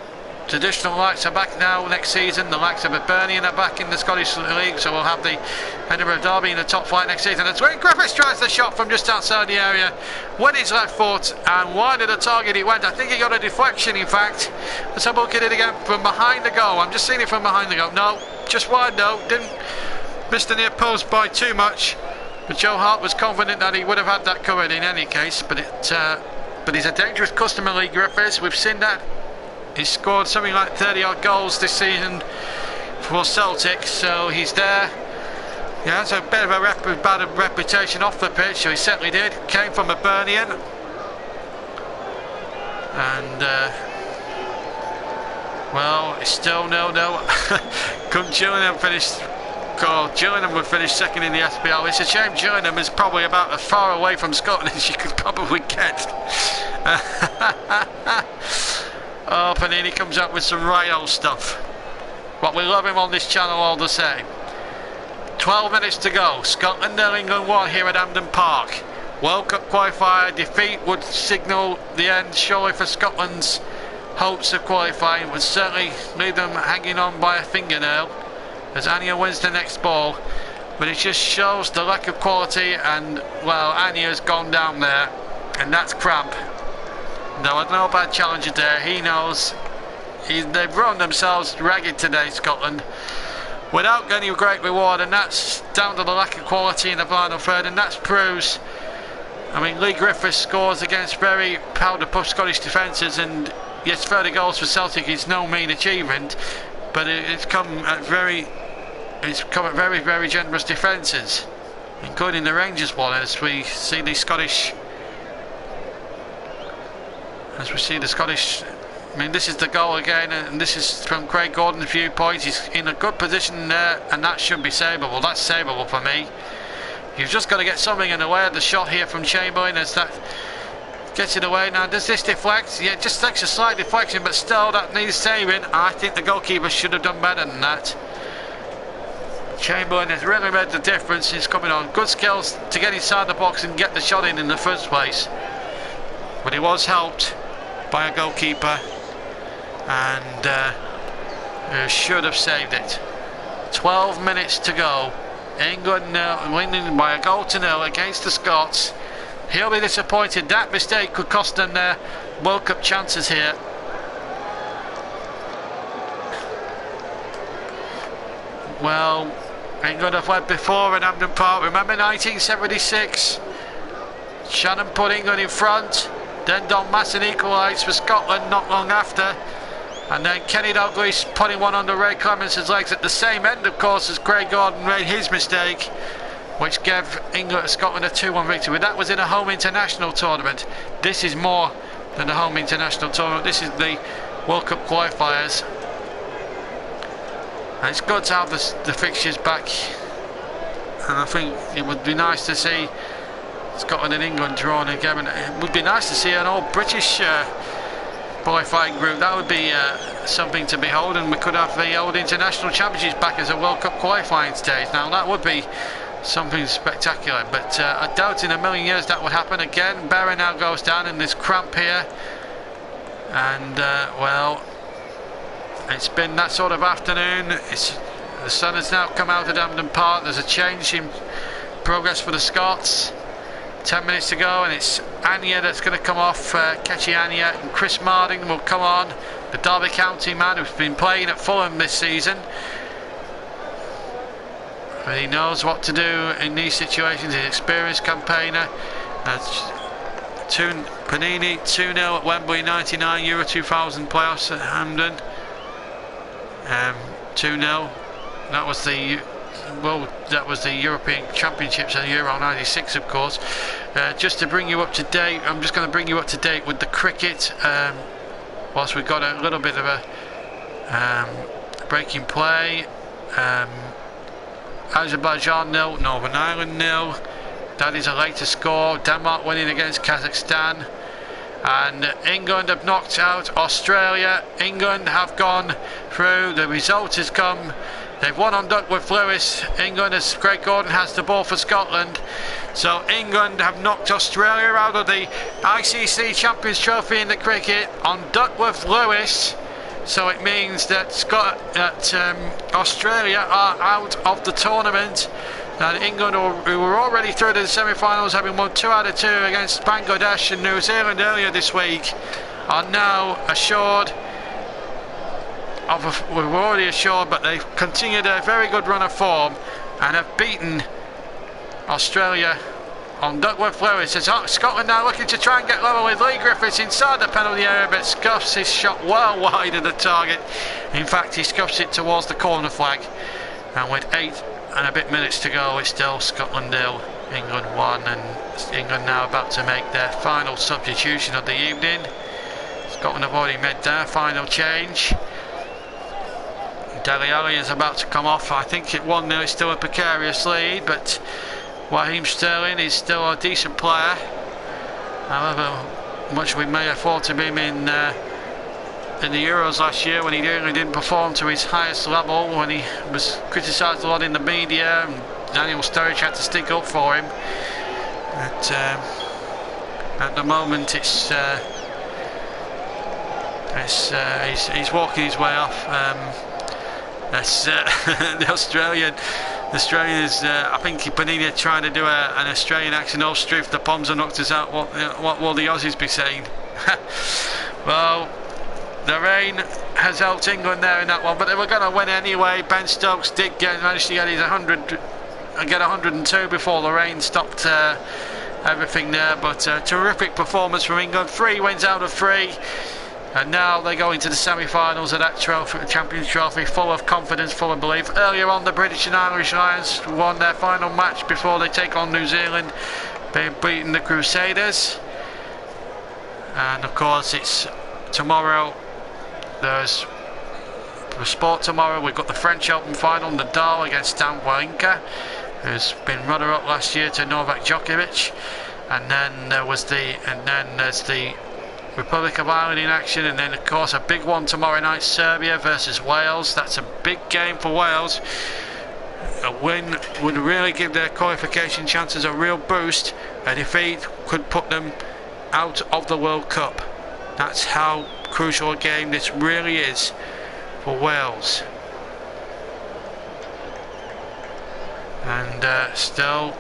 traditional likes are back now next season. The likes of Hibernian are back in the Scottish League, so we'll have the Edinburgh Derby in the top flight next season. It's when Griffiths tries the shot from just outside the area with his left foot, and wide of the target he went. I think he got a deflection, in fact. Let's have a look at it again from behind the goal. I'm just seeing it from behind the goal. No, just wide though. Didn't miss the near post by too much. But Joe Hart was confident that he would have had that covered in any case. But he's a dangerous customer, Lee Griffiths. We've seen that. He's scored something like 30 odd goals this season for Celtic, so he's there. He has a bit of a bad reputation off the pitch, so he certainly did. Came from Hibernian, and well, it's still 0-0. Couldn't Gillingham finish? Gillingham would finish second in the SPL. It's a shame Gillingham is probably about as far away from Scotland as you could probably get. Oh, Panini comes up with some right old stuff. But we love him on this channel all the same. 12 minutes to go. Scotland 0, England 1 here at Hampden Park. World Cup qualifier defeat would signal the end surely for Scotland's hopes of qualifying. Would certainly leave them hanging on by a fingernail as Anya wins the next ball. But it just shows the lack of quality, and well, Anya's gone down there, and that's cramp. No, no bad challenger there. He knows they've run themselves ragged today, Scotland, without getting a great reward, and that's down to the lack of quality in the final third. And that proves, I mean, Lee Griffiths scores against very powder puff Scottish defences, and yes, 30 goals for Celtic is no mean achievement, but it's come at very very generous defences, including the Rangers one, as we see the Scottish. I mean, this is the goal again, and this is from Craig Gordon's viewpoint. He's in a good position there, and that should be savable. That's savable for me. You've just got to get something in the way of the shot here from Chamberlain as that gets it away. Now, does this deflect? Yeah, it just takes a slight deflection, but still that needs saving. I think the goalkeeper should have done better than that. Chamberlain has really made the difference. He's coming on. Good skills to get inside the box and get the shot in the first place. But he was helped by a goalkeeper, and should have saved it. 12 minutes to go. England winning by a goal to 0 against the Scots. He'll be disappointed. That mistake could cost them their World Cup chances here. Well, England have led before at Hampden Park. Remember 1976? Shannon put England in front. Then Don Masson equalised for Scotland not long after. And then Kenny Dalglish putting one under Ray Clemens' legs at the same end, of course, as Craig Gordon made his mistake, which gave Scotland a 2-1 victory. That was in a home international tournament. This is more than a home international tournament. This is the World Cup qualifiers. And it's good to have the fixtures back. And I think it would be nice to see Scotland and England drawn again. And it would be nice to see an all-British qualifying group. That would be something to behold, and we could have the old international championships back as a World Cup qualifying stage. Now that would be something spectacular, but I doubt in a million years that would happen again. Berra now goes down in this cramp here, and well, it's been that sort of afternoon. The sun has now come out at Hampden Park. There's a change in progress for the Scots. 10 minutes to go, and it's Anya that's going to come off, Kechi Anya, and Chris Marding will come on, the Derby County man who's been playing at Fulham this season. But he knows what to do in these situations. He's an experienced campaigner. Panini 2-0 at Wembley, 99 Euro 2000 playoffs at Hampden. 2-0. That was the European Championships and Euro 96, of course. Just to bring you up to date, I'm just going to bring you up to date with the cricket. Whilst we've got a little bit of a breaking play. Azerbaijan 0, Northern Ireland 0. That is a later score. Denmark winning against Kazakhstan. And England have knocked out Australia. England have gone through. The result has come. They've won on Duckworth Lewis. England, as Craig Gordon has the ball for Scotland. So England have knocked Australia out of the ICC Champions Trophy in the cricket on Duckworth Lewis. So it means that Australia are out of the tournament. And England, who were already through to the semi-finals, having won 2 out of 2 against Bangladesh and New Zealand earlier this week, are now assured of we were already assured, but they've continued a very good run of form and have beaten Australia on Duckworth-Lewis. As Scotland now looking to try and get level with Lee Griffiths inside the penalty area, but scuffs his shot well wide of the target. In fact, he scuffs it towards the corner flag, and with 8 and a bit minutes to go, it's still Scotland 0, England 1, and England now about to make their final substitution of the evening. Scotland have already made their final change. Dele Alli is about to come off. I think at 1-0 is still a precarious lead, but Raheem Sterling is still a decent player. However much we may have thought of him in the Euros last year, when he really didn't perform to his highest level, when he was criticised a lot in the media, and Daniel Sturridge had to stick up for him. But at the moment, he's walking his way off. The Australian is, I think Panini trying to do an Australian accent. Oh, Struth, the Poms are knocked us out. What will the Aussies be saying? Well, the rain has helped England there in that one, but they were going to win anyway. Ben Stokes did manage to get his 102 before the rain stopped everything there. But terrific performance from England. 3 wins out of 3. And now they go into the semi-finals of that trophy, Champions Trophy, full of confidence, full of belief. Earlier on, the British and Irish Lions won their final match before they take on New Zealand, beating the Crusaders. And of course, it's tomorrow. There's for sport tomorrow. We've got the French Open final, Nadal against Stan Wawrinka, who's been runner-up last year to Novak Djokovic. And then there's the Republic of Ireland in action, and then of course a big one tomorrow night, Serbia versus Wales. That's a big game for Wales. A win would really give their qualification chances a real boost. A defeat could put them out of the World Cup. That's how crucial a game this really is for Wales. And still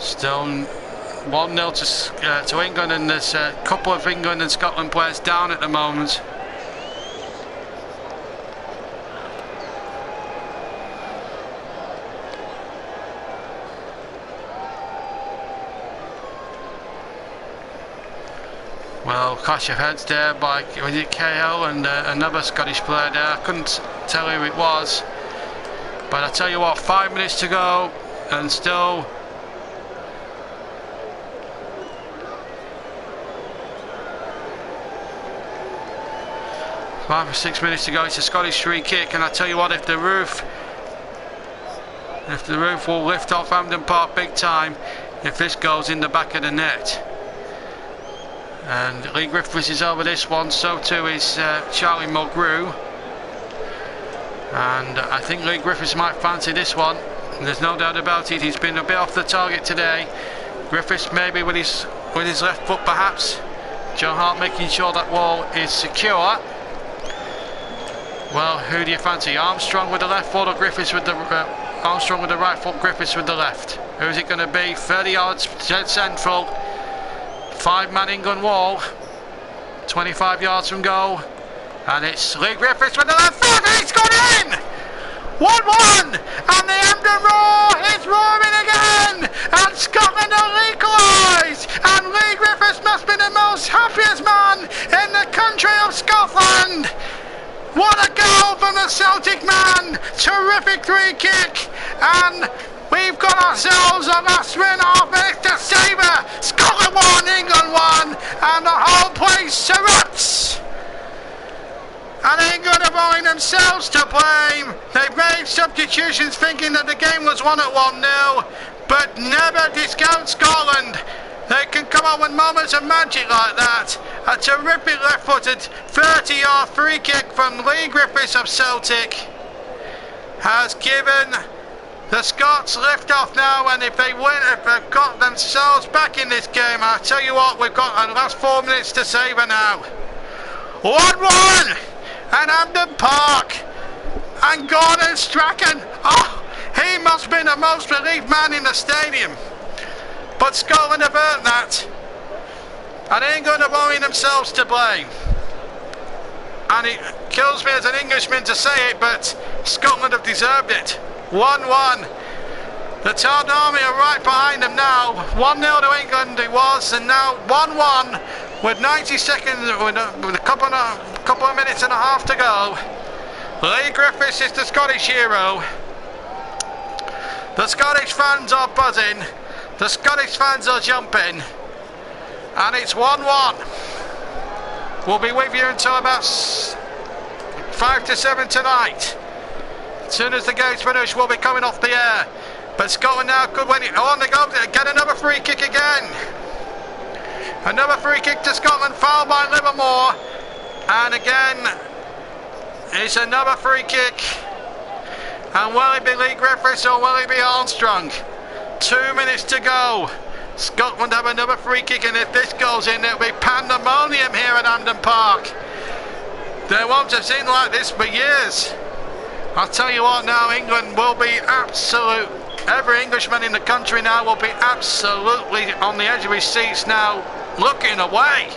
Still 1-0 to England, and there's a couple of England and Scotland players down at the moment. Well, clash of heads there by, was it Cahill and another Scottish player there. I couldn't tell who it was, but I tell you what, 5 minutes to go, and still 5 or 6 minutes to go. It's a Scottish free kick, and I tell you what, if the roof will lift off Hampden Park big time if this goes in the back of the net. And Lee Griffiths is over this one, so too is Charlie Mulgrew, and I think Lee Griffiths might fancy this one. There's no doubt about it. He's been a bit off the target today. Griffiths maybe with his left foot perhaps. Joe Hart making sure that wall is secure. Well, who do you fancy? Armstrong with the left foot, or Griffiths with the Armstrong with the right foot, Griffiths with the left? Who's it going to be? 30 yards dead central. 5-man England wall. 25 yards from goal. And it's Lee Griffiths with the left foot, and it's gone in! 1-1! And the Hampden Roar is roaring again! And Scotland will equalise! And Lee Griffiths must be the most happiest man in the country of Scotland! What a goal from the Celtic man! Terrific free kick, and we've got ourselves a last winner of Victor Sabre. Scotland 1, England 1, and the whole place erupts. And England are owing themselves to blame. They've made substitutions thinking that the game was won at 1-0, but never discount Scotland. They can come up with moments of magic like that. A terrific left-footed 30-yard free kick from Lee Griffiths of Celtic has given The Scots lift off now, and if they win, if they've got themselves back in this game, I tell you what, we've got the last 4 minutes to savour now. 1-1 at Hampden Park, and Gordon Strachan, oh, he must be the most relieved man in the stadium. But Scotland have earned that, and England have only themselves to blame. And it kills me as an Englishman to say it, but Scotland have deserved it. 1-1. The Tartan Army are right behind them now. 1-0 to England it was, and now 1-1 with 90 seconds, with a couple of minutes and a half to go. Lee Griffiths is the Scottish hero. The Scottish fans are buzzing. The Scottish fans are jumping. And it's 1-1. We'll be with you until about 5 to 7 tonight. As soon as the game's finished, we'll be coming off the air. But Scotland now could win it. On they go, get another free kick again. Another free kick to Scotland, fouled by Livermore. And again, it's another free kick. And will it be Lee Griffiths or will it be Armstrong? 2 minutes to go. Scotland have another free kick, and if this goes in, it'll be pandemonium here at Hampden Park. They won't have seen like this for years. I'll tell you what now, England will be absolute. Every Englishman in the country now will be absolutely on the edge of his seats now, looking away.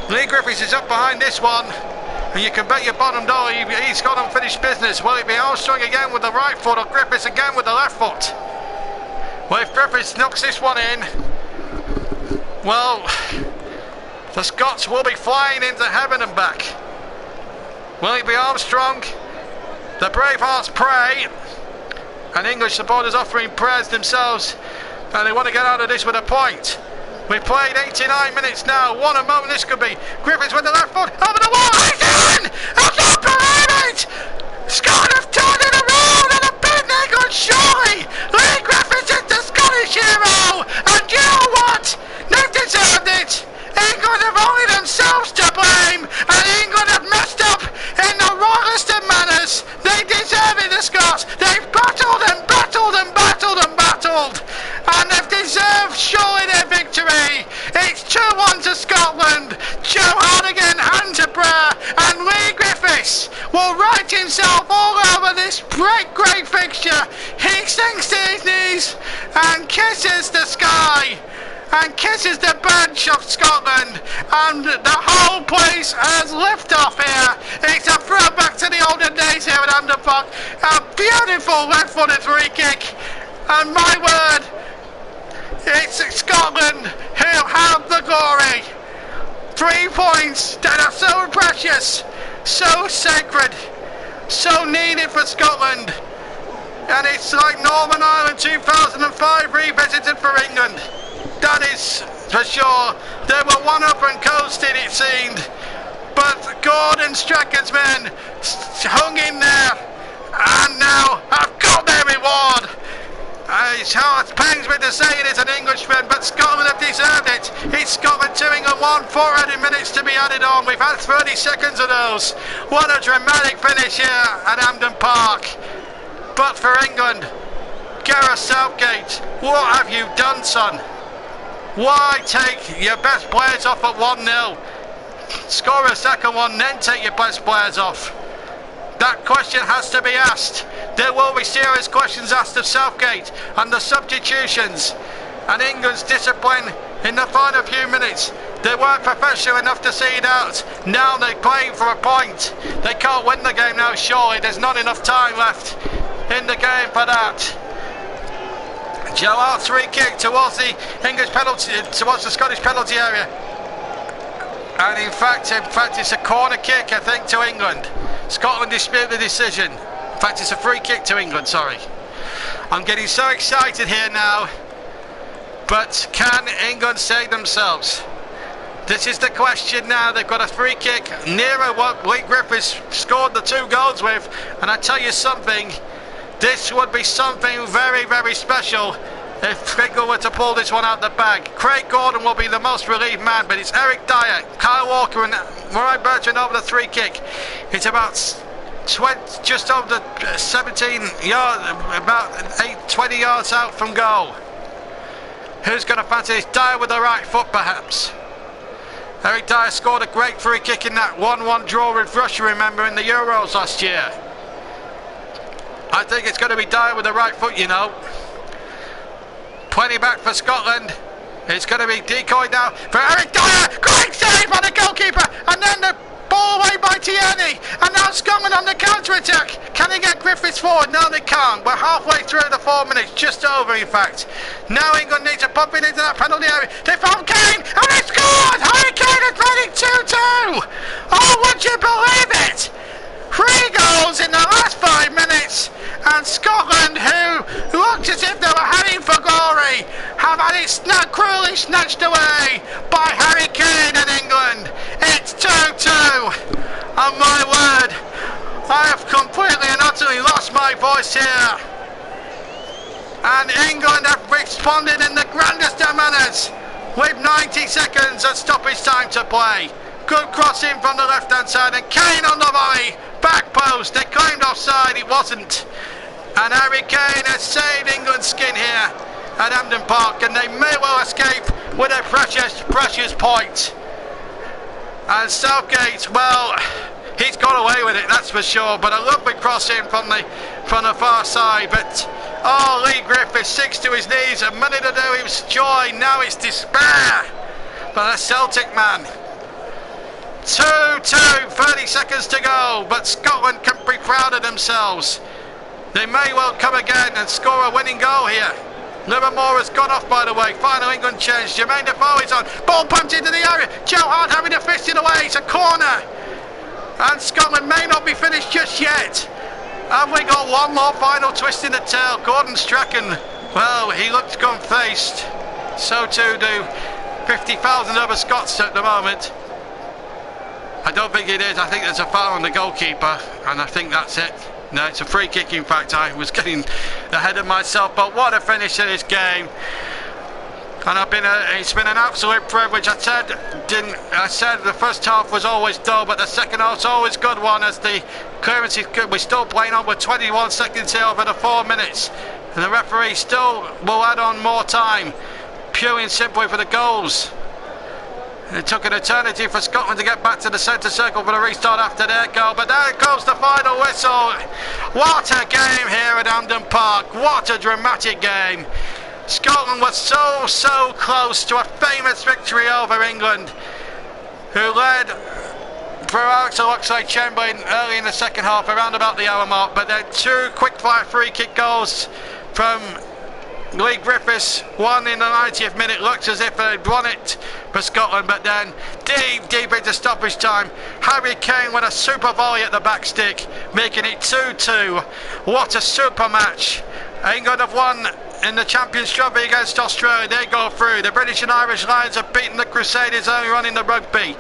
Lee Griffiths is up behind this one, and you can bet your bottom dollar he's got unfinished business. Will it be Armstrong again with the right foot, or Griffiths again with the left foot? Well, if Griffiths knocks this one in, well, the Scots will be flying into heaven and back. Will it be Armstrong? The Bravehearts pray, and English supporters offering prayers themselves, and they want to get out of this with a point. We've played 89 minutes now. What a moment this could be. Griffiths with the left foot, over the wall, he's in! I can't believe it! Scotland have turned it around, and have beaten England, surely! Lee Griffiths is the Scottish hero, and you know what? They've deserved it! England have only themselves to blame, and England have messed up in the royalest of manners. They deserve it, the Scots. They've battled and battled and battled and battled, and they've deserved surely their victory. It's 2-1 to Scotland. Joe Hardigan, hand to prayer, and Lee Griffiths will write himself all over this great fixture. He sinks to his knees and kisses the sky, and kisses the badge of Scotland, and the whole place has liftoff here. It's a throwback to the olden days here at Hampden Park. A beautiful left-footed free kick, and my word, it's Scotland who have the glory. 3 points that are so precious, so sacred, so needed for Scotland, and it's like Northern Ireland 2005 revisited for England. That is for sure. They were one up and coasted, it seemed, but Gordon Strachan's men hung in there, and now have got their reward. It's how it pains me to say it as an Englishman, but Scotland have deserved it. It's Scotland 2 England 1, 4 minutes to be added on. We've had 30 seconds of those. What a dramatic finish here at Hampden Park. But for England, Gareth Southgate, what have you done, son? Why take your best players off at 1-0? Score a second one, then take your best players off. That question has to be asked. There will be serious questions asked of Southgate and the substitutions and England's discipline in the final few minutes. They weren't professional enough to see it out. Now they're playing for a point. They can't win the game now, surely. There's not enough time left in the game for that. Joe Hart's free kick towards the English penalty, towards the Scottish penalty area. And in fact, it's a corner kick, I think, to England. Scotland dispute the decision. In fact, it's a free kick to England, sorry. I'm getting so excited here now. But can England save themselves? This is the question now. They've got a free kick nearer what Lee Griffiths scored the 2 goals with. And I tell you something, this would be something very, very special if England were to pull this one out the bag. Craig Gordon will be the most relieved man, but it's Eric Dyer, Kyle Walker and Murray Bertrand over the free kick. It's about just over 17 yards, about 20 yards out from goal. Who's going to fancy this? Dyer with the right foot, perhaps. Eric Dyer scored a great free kick in that 1-1 draw with Russia, remember, in the Euros last year. I think it's going to be Dyer with the right foot, you know. 20 back for Scotland. It's going to be decoyed now for Eric Dyer. Great save by the goalkeeper. And then the ball away by Tierney. And now Scotland on the counter-attack. Can they get Griffiths forward? No, they can't. We're halfway through the 4 minutes. Just over, in fact. Now England needs to pump it into that penalty area. They found Kane. And they scored. Harry Kane has made it 2-2. Oh, would you believe it? 3 goals in the last 5 minutes. And Scotland, who looked as if they were heading for glory, have had it cruelly snatched away by Harry Kane in England. It's 2-2. And my word, I have completely and utterly lost my voice here. And England have responded in the grandest of manners with 90 seconds of stoppage time to play. Good crossing from the left-hand side, and Kane on the volley. Back post, they claimed offside, it wasn't. And Harry Kane has saved England's skin here at Hampden Park, and they may well escape with a precious point. And Southgate, well, he's got away with it, that's for sure. But a lovely crossing from the far side. But oh, Lee Griffiths sinks to his knees. A minute ago it was joy, now it's despair for the Celtic man. 2-2, 30 seconds to go, but Scotland can be proud of themselves. They may well come again and score a winning goal here. Livermore has gone off, by the way. Final England change. Jermaine Defoe is on. Ball pumped into the area. Joe Hart having a fist in the way. It's a corner. And Scotland may not be finished just yet. Have we got one more final twist in the tail? Gordon Strachan, well, he looks gun-faced. So too do 50,000 other Scots at the moment. I don't think it is. I think there's a foul on the goalkeeper, and I think that's it. No, it's a free kick. In fact, I was getting ahead of myself. But what a finish to this game! And it's been an absolute privilege. I said the first half was always dull, but the second half's always good one. As the clearance is good, we're still playing on with 21 seconds here over the 4 minutes, and the referee still will add on more time, purely and simply for the goals. It took an eternity for Scotland to get back to the centre circle for the restart after their goal, but there goes the final whistle. What a game here at Hampden Park. What a dramatic game. Scotland was so close to a famous victory over England, who led for Alex Oxlade-Chamberlain early in the second half, around about the hour mark, but then 2 quick-fire free-kick goals from Lee Griffiths, one in the 90th minute. Looks as if they'd won it for Scotland, but then deep into stoppage time, Harry Kane with a super volley at the back stick, making it 2-2. What a super match. England have won in the Champions Trophy against Australia. They go through. The British and Irish Lions have beaten the Crusaders earlier on in the rugby,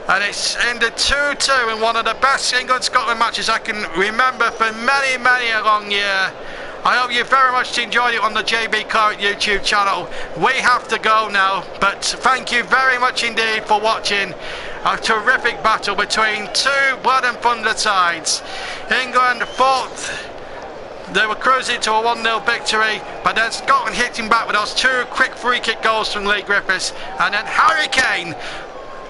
and it's ended 2-2 in one of the best England-Scotland matches I can remember for many a long year. I hope you very much enjoyed it on the JB Clark YouTube channel. We have to go now, but thank you very much indeed for watching a terrific battle between 2 blood and thunder sides. England fought, they were cruising to a 1-0 victory, but then Scotland hitting back with those 2 quick free kick goals from Lee Griffiths, and then Harry Kane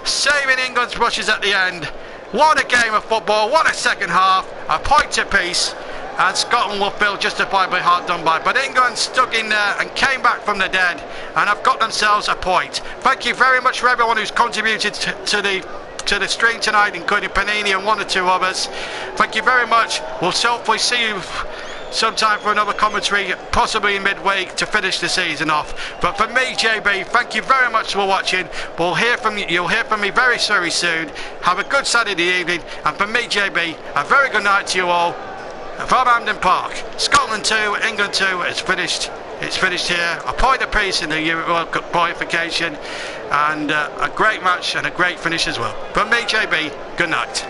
saving England's rushes at the end. What a game of football, what a second half, a point apiece. And Scotland will feel justifiably hard done by. But England stuck in there and came back from the dead and have got themselves a point. Thank you very much for everyone who's contributed to the stream tonight, including Panini and 1 or 2 others. Thank you very much. We'll hopefully see you sometime for another commentary, possibly in midweek, to finish the season off. But for me, JB, thank you very much for watching. You'll hear from me very soon. Have a good Saturday evening. And for me, JB, a very good night to you all. From Hampden Park, Scotland 2, England 2. It's finished here. A point apiece in the World Cup qualification, and a great match and a great finish as well. From me, JB, good night.